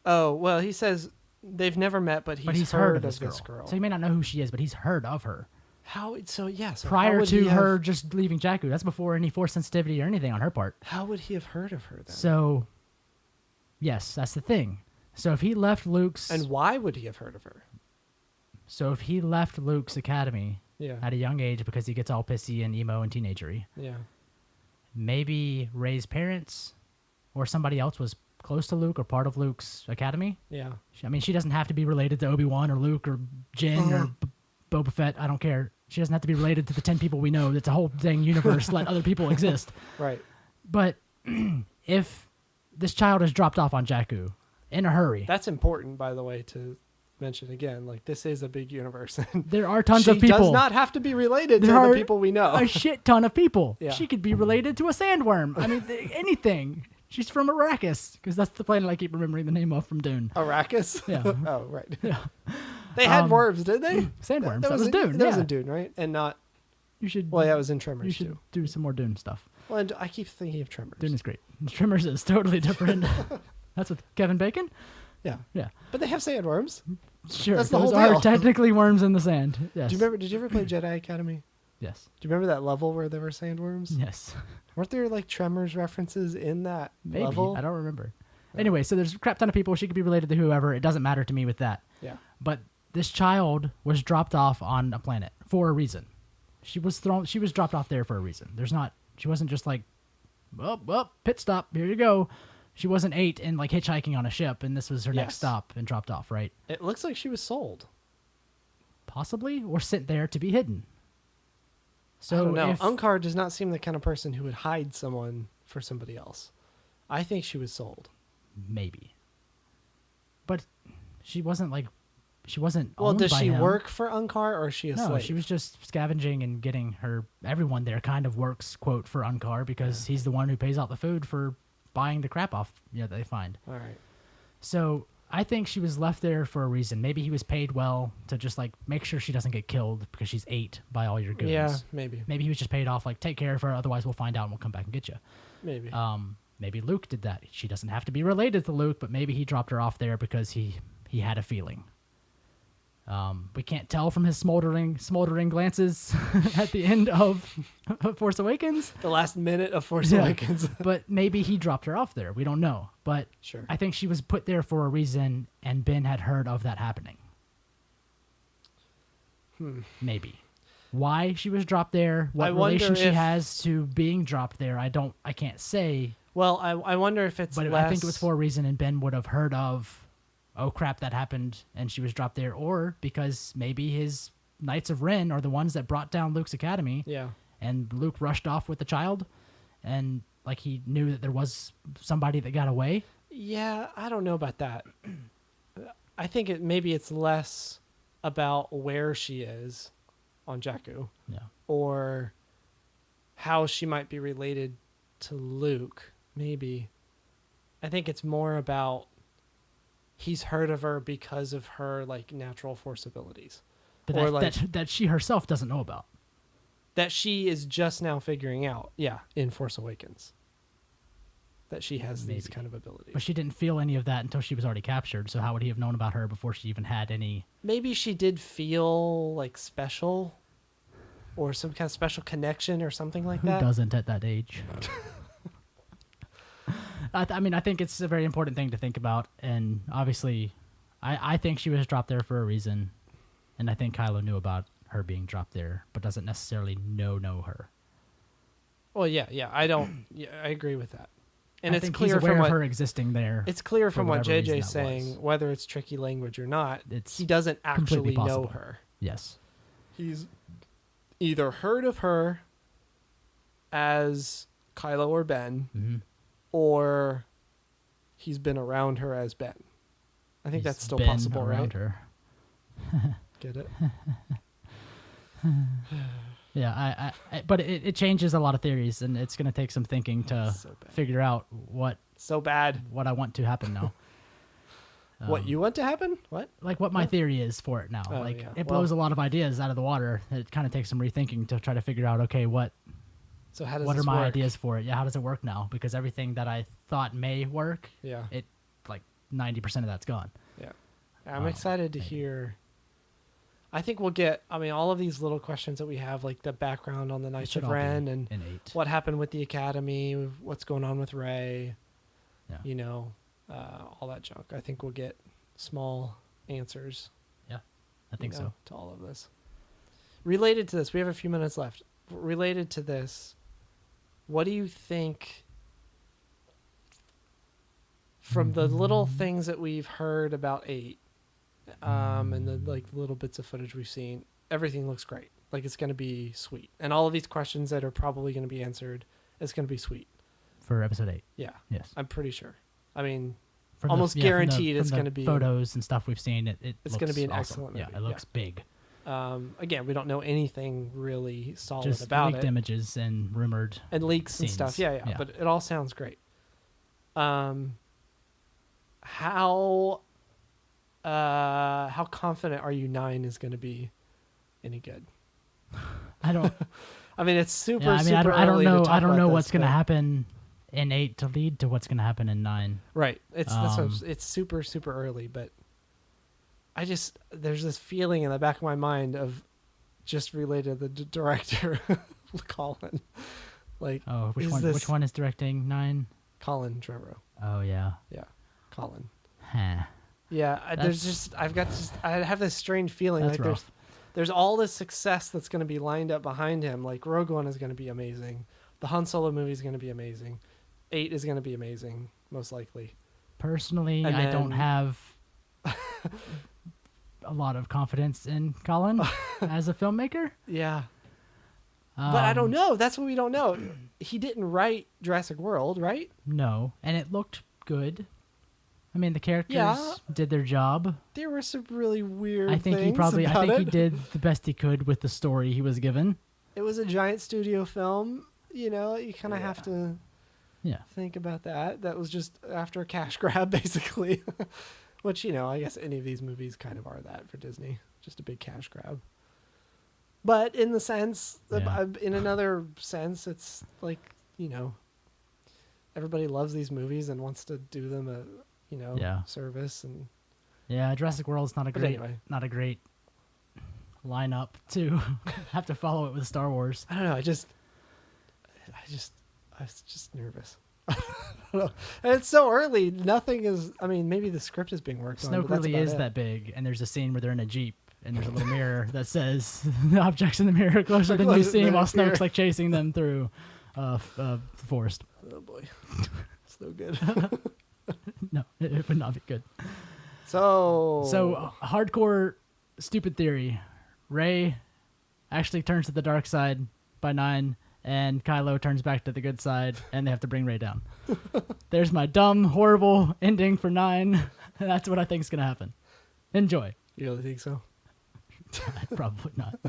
[SPEAKER 3] Oh, well, he says they've never met, but
[SPEAKER 2] But he's
[SPEAKER 3] heard
[SPEAKER 2] of
[SPEAKER 3] of
[SPEAKER 2] this
[SPEAKER 3] this girl.
[SPEAKER 2] So he may not know who she is, but he's heard of her
[SPEAKER 3] How? So yes.
[SPEAKER 2] prior to her just leaving Jakku. That's before any force sensitivity or anything on her part.
[SPEAKER 3] How would he have heard of her then?
[SPEAKER 2] So, yes, that's the thing. So if he left Luke's,
[SPEAKER 3] And why would he have heard of her?
[SPEAKER 2] if he left Luke's academy
[SPEAKER 3] Yeah.
[SPEAKER 2] at a young age because he gets all pissy and emo and teenagery,
[SPEAKER 3] Yeah.
[SPEAKER 2] maybe Rey's parents or somebody else was close to Luke or part of Luke's academy.
[SPEAKER 3] Yeah.
[SPEAKER 2] I mean, she doesn't have to be related to Obi-Wan or Luke or Jin or Boba Fett. I don't care. She doesn't have to be related to the 10 people we know. It's a whole dang universe. Let other people exist.
[SPEAKER 3] Right.
[SPEAKER 2] But if this child is dropped off on Jakku in a hurry,
[SPEAKER 3] That's important, by the way, to mention again. Like, this is a big universe.
[SPEAKER 2] there are tons
[SPEAKER 3] she
[SPEAKER 2] of people.
[SPEAKER 3] does not have to be related to
[SPEAKER 2] There
[SPEAKER 3] the
[SPEAKER 2] are
[SPEAKER 3] people we know.
[SPEAKER 2] a shit ton of people.
[SPEAKER 3] Yeah.
[SPEAKER 2] She could be related to a sandworm. I mean, anything. She's from Arrakis because that's the planet I keep remembering the name of from Dune.
[SPEAKER 3] Arrakis?
[SPEAKER 2] Yeah.
[SPEAKER 3] Oh, right. They had worms, did they?
[SPEAKER 2] Sandworms. That was
[SPEAKER 3] in
[SPEAKER 2] Dune.
[SPEAKER 3] That was
[SPEAKER 2] yeah.
[SPEAKER 3] in Dune, right? And not...
[SPEAKER 2] You should.
[SPEAKER 3] Well, yeah, it was in Tremors,
[SPEAKER 2] You should
[SPEAKER 3] too.
[SPEAKER 2] do some more Dune stuff.
[SPEAKER 3] Well, and I keep thinking of Tremors.
[SPEAKER 2] Dune is great. Tremors is totally different. That's with Kevin Bacon?
[SPEAKER 3] Yeah.
[SPEAKER 2] Yeah.
[SPEAKER 3] But they have sandworms.
[SPEAKER 2] Sure.
[SPEAKER 3] That's the
[SPEAKER 2] those
[SPEAKER 3] whole
[SPEAKER 2] are
[SPEAKER 3] deal.
[SPEAKER 2] technically worms in the sand. Yes.
[SPEAKER 3] Did you ever play Jedi Academy?
[SPEAKER 2] Yes.
[SPEAKER 3] Do you remember that level where there were sandworms?
[SPEAKER 2] Yes.
[SPEAKER 3] Weren't there like Tremors references in that
[SPEAKER 2] Maybe.
[SPEAKER 3] level?
[SPEAKER 2] I don't remember. Anyway, so there's a crap ton of people. She could be related to whoever. It doesn't matter to me with that.
[SPEAKER 3] Yeah.
[SPEAKER 2] But this child was dropped off on a planet for a reason. She was dropped off there for a reason. She wasn't just like, well, pit stop, here you go. She wasn't 8 and like hitchhiking on a ship and this was her next
[SPEAKER 3] Yes.
[SPEAKER 2] stop and dropped off, right?
[SPEAKER 3] It looks like she was sold.
[SPEAKER 2] Possibly, or sent there to be hidden. So
[SPEAKER 3] I don't know.
[SPEAKER 2] if,
[SPEAKER 3] Unkar does not seem the kind of person who would hide someone for somebody else. I think she was sold.
[SPEAKER 2] maybe. But she wasn't
[SPEAKER 3] Well,
[SPEAKER 2] owned
[SPEAKER 3] does
[SPEAKER 2] by
[SPEAKER 3] she
[SPEAKER 2] him.
[SPEAKER 3] work for Unkar or is she a
[SPEAKER 2] No,
[SPEAKER 3] slave?
[SPEAKER 2] she was just scavenging and getting everyone there kind of works, quote, for Unkar because he's the one who pays out the food for buying the crap off that they find.
[SPEAKER 3] All right.
[SPEAKER 2] So I think she was left there for a reason. Maybe he was paid well to just like make sure she doesn't get killed because she's 8 by all your goons.
[SPEAKER 3] Yeah, maybe.
[SPEAKER 2] Maybe he was just paid off like take care of her, otherwise we'll find out and we'll come back and get you.
[SPEAKER 3] Maybe.
[SPEAKER 2] Maybe Luke did that. She doesn't have to be related to Luke, but maybe he dropped her off there because he had a feeling. We can't tell from his smoldering glances at the end of Force Awakens,
[SPEAKER 3] The last minute of Force
[SPEAKER 2] Yeah.
[SPEAKER 3] Awakens.
[SPEAKER 2] but maybe he dropped her off there. We don't know, but
[SPEAKER 3] Sure.
[SPEAKER 2] I think she was put there for a reason, and Ben had heard of that happening. Maybe. Why she was dropped there,
[SPEAKER 3] I
[SPEAKER 2] what
[SPEAKER 3] wonder
[SPEAKER 2] relation she
[SPEAKER 3] if-
[SPEAKER 2] has to being dropped there, I can't say,
[SPEAKER 3] Well, I wonder if it's
[SPEAKER 2] but
[SPEAKER 3] less...
[SPEAKER 2] I think it was for a reason, and Ben would have heard of, oh crap, that happened, and she was dropped there, or because maybe his Knights of Ren are the ones that brought down Luke's academy,
[SPEAKER 3] Yeah.
[SPEAKER 2] and Luke rushed off with the child, and like he knew that there was somebody that got away.
[SPEAKER 3] Yeah, I don't know about that. I think maybe it's less about where she is on Jakku
[SPEAKER 2] Yeah.
[SPEAKER 3] or how she might be related to Luke. Maybe. I think it's more about he's heard of her because of her like natural force abilities.
[SPEAKER 2] But
[SPEAKER 3] Or,
[SPEAKER 2] that,
[SPEAKER 3] like-
[SPEAKER 2] that she herself doesn't know about.
[SPEAKER 3] That she is just now figuring out, in Force Awakens. That she has these
[SPEAKER 2] Maybe.
[SPEAKER 3] kind of abilities.
[SPEAKER 2] But she didn't feel any of that until she was already captured, so how would he have known about her before she even had any...
[SPEAKER 3] Maybe she did feel like special or some kind of special connection or something like
[SPEAKER 2] Who
[SPEAKER 3] that.
[SPEAKER 2] doesn't at that age? I mean, I think it's a very important thing to think about, and obviously, I think she was dropped there for a reason, and I think Kylo knew about her being dropped there, but doesn't necessarily know her.
[SPEAKER 3] Well, yeah. I agree with that. And
[SPEAKER 2] I
[SPEAKER 3] it's
[SPEAKER 2] think
[SPEAKER 3] clear
[SPEAKER 2] he's aware
[SPEAKER 3] from
[SPEAKER 2] of
[SPEAKER 3] what
[SPEAKER 2] her existing there.
[SPEAKER 3] it's clear from what
[SPEAKER 2] whatever reason
[SPEAKER 3] JJ's
[SPEAKER 2] that
[SPEAKER 3] saying,
[SPEAKER 2] was.
[SPEAKER 3] whether it's tricky language or not.
[SPEAKER 2] It's
[SPEAKER 3] He doesn't actually
[SPEAKER 2] completely
[SPEAKER 3] know
[SPEAKER 2] possible.
[SPEAKER 3] her.
[SPEAKER 2] Yes.
[SPEAKER 3] He's either heard of her as Kylo or Ben,
[SPEAKER 2] Mm-hmm.
[SPEAKER 3] or he's been around her as Ben. I think that's still possible,
[SPEAKER 2] around
[SPEAKER 3] right?
[SPEAKER 2] her.
[SPEAKER 3] Get it?
[SPEAKER 2] Yeah, but it changes a lot of theories, and it's going to take some thinking to
[SPEAKER 3] So bad.
[SPEAKER 2] figure out what
[SPEAKER 3] So bad.
[SPEAKER 2] I want to happen now.
[SPEAKER 3] What you want to happen? What?
[SPEAKER 2] Like what my theory is for it now.
[SPEAKER 3] Oh,
[SPEAKER 2] like
[SPEAKER 3] yeah.
[SPEAKER 2] it blows a lot of ideas out of the water. It kind of takes some rethinking to try to figure out, okay, what
[SPEAKER 3] So how does
[SPEAKER 2] are
[SPEAKER 3] this
[SPEAKER 2] my
[SPEAKER 3] work?
[SPEAKER 2] ideas for it? Yeah, how does it work now? Because everything that I thought may work,
[SPEAKER 3] Yeah.
[SPEAKER 2] it like 90% of that's gone.
[SPEAKER 3] Yeah. I'm excited to hear. I think we'll get, all of these little questions that we have, like the background on the Knights
[SPEAKER 2] should
[SPEAKER 3] of
[SPEAKER 2] all be
[SPEAKER 3] Ren and
[SPEAKER 2] innate.
[SPEAKER 3] what happened with the Academy, what's going on with Rey,
[SPEAKER 2] Yeah.
[SPEAKER 3] all that junk. I think we'll get small answers.
[SPEAKER 2] Yeah, I think so.
[SPEAKER 3] To all of this. Related to this, we have a few minutes left. Related to this, what do you think from the little things that we've heard about 8, and the little bits of footage we've seen? Everything looks great. Like it's going to be sweet, and all of these questions that are probably going to be answered, it's going to be sweet.
[SPEAKER 2] For episode 8.
[SPEAKER 3] Yeah,
[SPEAKER 2] Yes.
[SPEAKER 3] I'm pretty sure. I mean,
[SPEAKER 2] From
[SPEAKER 3] almost
[SPEAKER 2] from
[SPEAKER 3] guaranteed it's
[SPEAKER 2] from
[SPEAKER 3] going to be
[SPEAKER 2] photos and stuff we've seen.
[SPEAKER 3] It's going to be an
[SPEAKER 2] awesome.
[SPEAKER 3] excellent movie.
[SPEAKER 2] Yeah, it looks big.
[SPEAKER 3] Again, we don't know anything really solid
[SPEAKER 2] Just
[SPEAKER 3] about
[SPEAKER 2] leaked
[SPEAKER 3] it.
[SPEAKER 2] images and rumored.
[SPEAKER 3] And leaks and
[SPEAKER 2] scenes.
[SPEAKER 3] stuff. Yeah,
[SPEAKER 2] Yeah.
[SPEAKER 3] but it all sounds great. How confident are you 9 is going to be any good?
[SPEAKER 2] I don't.
[SPEAKER 3] It's super.
[SPEAKER 2] Yeah, I mean,
[SPEAKER 3] super
[SPEAKER 2] I don't
[SPEAKER 3] early to
[SPEAKER 2] know.
[SPEAKER 3] talk
[SPEAKER 2] I don't
[SPEAKER 3] about
[SPEAKER 2] know
[SPEAKER 3] this,
[SPEAKER 2] what's going to
[SPEAKER 3] but-
[SPEAKER 2] happen in 8 to lead to what's going to happen in 9.
[SPEAKER 3] Right. That's what
[SPEAKER 2] Um,
[SPEAKER 3] it's super early, but there's this feeling in the back of my mind of just related to the director, Colin. Like,
[SPEAKER 2] Oh, which
[SPEAKER 3] is
[SPEAKER 2] one?
[SPEAKER 3] this-
[SPEAKER 2] Which one is directing 9?
[SPEAKER 3] Colin Trevorrow.
[SPEAKER 2] Oh yeah.
[SPEAKER 3] Yeah, Colin.
[SPEAKER 2] Huh.
[SPEAKER 3] Yeah,
[SPEAKER 2] That's-
[SPEAKER 3] I have this strange feeling
[SPEAKER 2] That's
[SPEAKER 3] like
[SPEAKER 2] rough.
[SPEAKER 3] there's all this success that's going to be lined up behind him. Like Rogue One is going to be amazing. The Han Solo movie is going to be amazing. 8 is going to be amazing, most likely.
[SPEAKER 2] Personally,
[SPEAKER 3] And
[SPEAKER 2] I don't
[SPEAKER 3] then-
[SPEAKER 2] have a lot of confidence in Colin as a filmmaker.
[SPEAKER 3] Yeah. But I don't
[SPEAKER 2] Um,
[SPEAKER 3] know. That's what we don't know. He didn't write Jurassic World, right?
[SPEAKER 2] No, and it looked good. I mean, the characters
[SPEAKER 3] Yeah.
[SPEAKER 2] did their job.
[SPEAKER 3] There were some really weird
[SPEAKER 2] I think
[SPEAKER 3] things
[SPEAKER 2] he
[SPEAKER 3] about it.
[SPEAKER 2] did the best he could with the story he was given.
[SPEAKER 3] It was a giant studio film. You kind of have to
[SPEAKER 2] Yeah.
[SPEAKER 3] think about that. That was just after a cash grab, basically. Which, I guess any of these movies kind of are that for Disney. Just a big cash grab. But in the sense,
[SPEAKER 2] Yeah.
[SPEAKER 3] in another sense, it's like, everybody loves these movies and wants to do them a,
[SPEAKER 2] Yeah.
[SPEAKER 3] service. And
[SPEAKER 2] Yeah, Jurassic World's not a
[SPEAKER 3] But
[SPEAKER 2] great,
[SPEAKER 3] anyway.
[SPEAKER 2] not a great lineup to have to follow it with Star Wars.
[SPEAKER 3] I don't know. I was just nervous. I don't know. And it's so early. Nothing is. maybe the script is being worked on.
[SPEAKER 2] Snoke
[SPEAKER 3] but that's
[SPEAKER 2] really
[SPEAKER 3] about
[SPEAKER 2] is
[SPEAKER 3] it.
[SPEAKER 2] that big, and there's a scene where they're in a Jeep, and there's a little mirror that says the objects in the mirror are closer than you
[SPEAKER 3] Closer
[SPEAKER 2] see,
[SPEAKER 3] than
[SPEAKER 2] while
[SPEAKER 3] appear.
[SPEAKER 2] Snoke's like chasing them through the forest.
[SPEAKER 3] Oh boy, it's no good.
[SPEAKER 2] No, it would not be good.
[SPEAKER 3] So
[SPEAKER 2] Hardcore stupid theory. Rey actually turns to the dark side by 9, and Kylo turns back to the good side, and they have to bring Rey down. There's my dumb, horrible ending for 9. That's what I think is going to happen. Enjoy.
[SPEAKER 3] You really think so?
[SPEAKER 2] Probably not.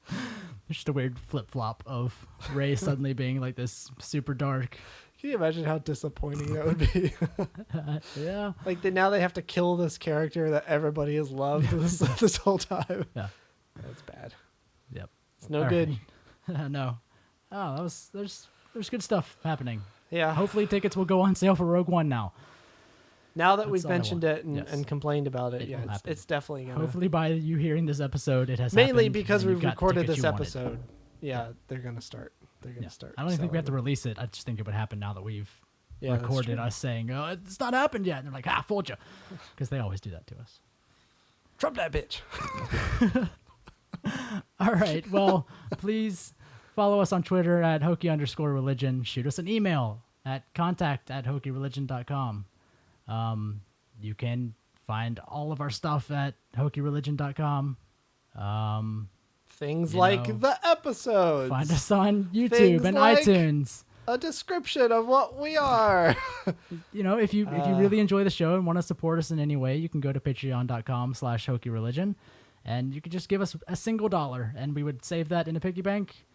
[SPEAKER 2] There's just a weird flip-flop of Rey suddenly being like this super dark.
[SPEAKER 3] Can you imagine how disappointing that would be?
[SPEAKER 2] Yeah.
[SPEAKER 3] Like now they have to kill this character that everybody has loved this whole time.
[SPEAKER 2] Yeah.
[SPEAKER 3] That's bad.
[SPEAKER 2] Yep.
[SPEAKER 3] It's no
[SPEAKER 2] All
[SPEAKER 3] good.
[SPEAKER 2] right. No. Oh, there's good stuff happening.
[SPEAKER 3] Yeah.
[SPEAKER 2] Hopefully tickets will go on sale for Rogue One now.
[SPEAKER 3] Now that
[SPEAKER 2] That's
[SPEAKER 3] we've
[SPEAKER 2] all I
[SPEAKER 3] mentioned
[SPEAKER 2] want.
[SPEAKER 3] it and,
[SPEAKER 2] Yes.
[SPEAKER 3] and complained about it,
[SPEAKER 2] It
[SPEAKER 3] yeah,
[SPEAKER 2] will happen.
[SPEAKER 3] it's definitely gonna.
[SPEAKER 2] Hopefully by you hearing this episode, it has
[SPEAKER 3] Mainly
[SPEAKER 2] happened,
[SPEAKER 3] because
[SPEAKER 2] and
[SPEAKER 3] we've
[SPEAKER 2] you've got
[SPEAKER 3] recorded
[SPEAKER 2] tickets
[SPEAKER 3] this
[SPEAKER 2] you wanted.
[SPEAKER 3] episode. Yeah, they're gonna start. They're gonna
[SPEAKER 2] Yeah.
[SPEAKER 3] start.
[SPEAKER 2] I don't even think we have to
[SPEAKER 3] selling
[SPEAKER 2] release it. I just think it would happen now that we've
[SPEAKER 3] Yeah, that's
[SPEAKER 2] recorded
[SPEAKER 3] true.
[SPEAKER 2] us saying, "Oh, it's not happened yet," and they're like, "Ah, fooled you," because they always do that to us.
[SPEAKER 3] Trump that bitch.
[SPEAKER 2] All right. Well, please follow us on Twitter at Hokey_religion. Shoot us an email at contact@hokeyreligion.com. You can find all of our stuff at hokeyreligion.com.
[SPEAKER 3] Things
[SPEAKER 2] You
[SPEAKER 3] like
[SPEAKER 2] know,
[SPEAKER 3] the episodes.
[SPEAKER 2] Find us on YouTube
[SPEAKER 3] Things
[SPEAKER 2] and
[SPEAKER 3] like-
[SPEAKER 2] iTunes.
[SPEAKER 3] A description of what we are.
[SPEAKER 2] You know, if you really enjoy the show and want to support us in any way, you can go to patreon.com/hokeyreligion, and you can just give us a single $1, and we would save that in a piggy bank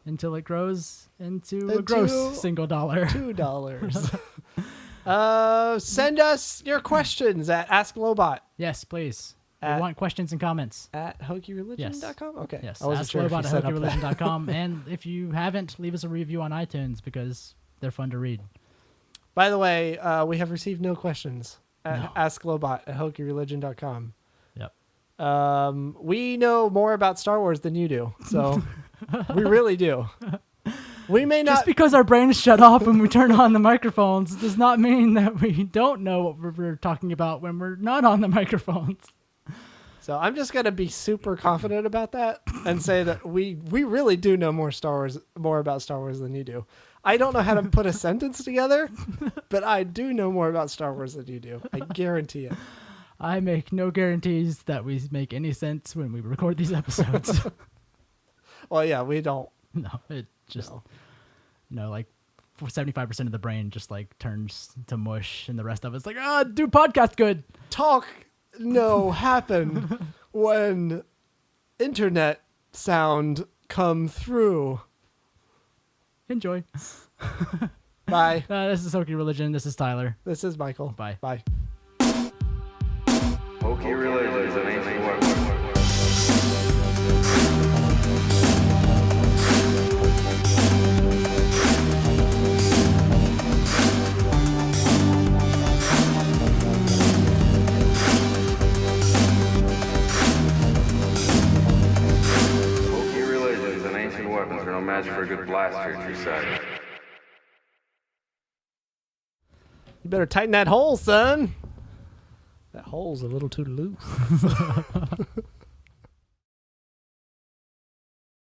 [SPEAKER 2] until it grows into a gross single $1.
[SPEAKER 3] $2. Send us your questions at Ask Lobot
[SPEAKER 2] Yes, please. We
[SPEAKER 3] At-
[SPEAKER 2] want questions and comments.
[SPEAKER 3] at hokeyreligion.com. Okay.
[SPEAKER 2] Yes,
[SPEAKER 3] I wasn't
[SPEAKER 2] ask
[SPEAKER 3] sure if you
[SPEAKER 2] Lobot at
[SPEAKER 3] set up that.
[SPEAKER 2] hokeyreligion.com, and if you haven't, leave us a review on iTunes because they're fun to read.
[SPEAKER 3] By the way, we have received no questions at
[SPEAKER 2] No.
[SPEAKER 3] AskLobot at hokeyreligion.com.
[SPEAKER 2] Yep.
[SPEAKER 3] We know more about Star Wars than you do, so we really do. We may
[SPEAKER 2] Just
[SPEAKER 3] not.
[SPEAKER 2] because our brains shut off when we turn on the microphones does not mean that we don't know what we're talking about when we're not on the microphones.
[SPEAKER 3] So I'm just gonna be super confident about that and say that we really do know more about Star Wars than you do. I don't know how to put a sentence together, but I do know more about Star Wars than you do. I guarantee it.
[SPEAKER 2] I make no guarantees that we make any sense when we record these episodes.
[SPEAKER 3] Well, yeah, we don't.
[SPEAKER 2] No, it just, like 75% of the brain just like turns to mush, and the rest of it's like, do podcast good.
[SPEAKER 3] Happen when internet sound come through.
[SPEAKER 2] Enjoy.
[SPEAKER 3] Bye.
[SPEAKER 2] This is Hokey Religion. This is Tyler.
[SPEAKER 3] This is Michael.
[SPEAKER 2] Bye.
[SPEAKER 3] Bye.
[SPEAKER 1] Hokey Religion is an ancient weapon. Hokey Religion is an ancient weapon for no match for a good blaster at your side.
[SPEAKER 3] You better tighten that hole, son. That hole's a little too loose.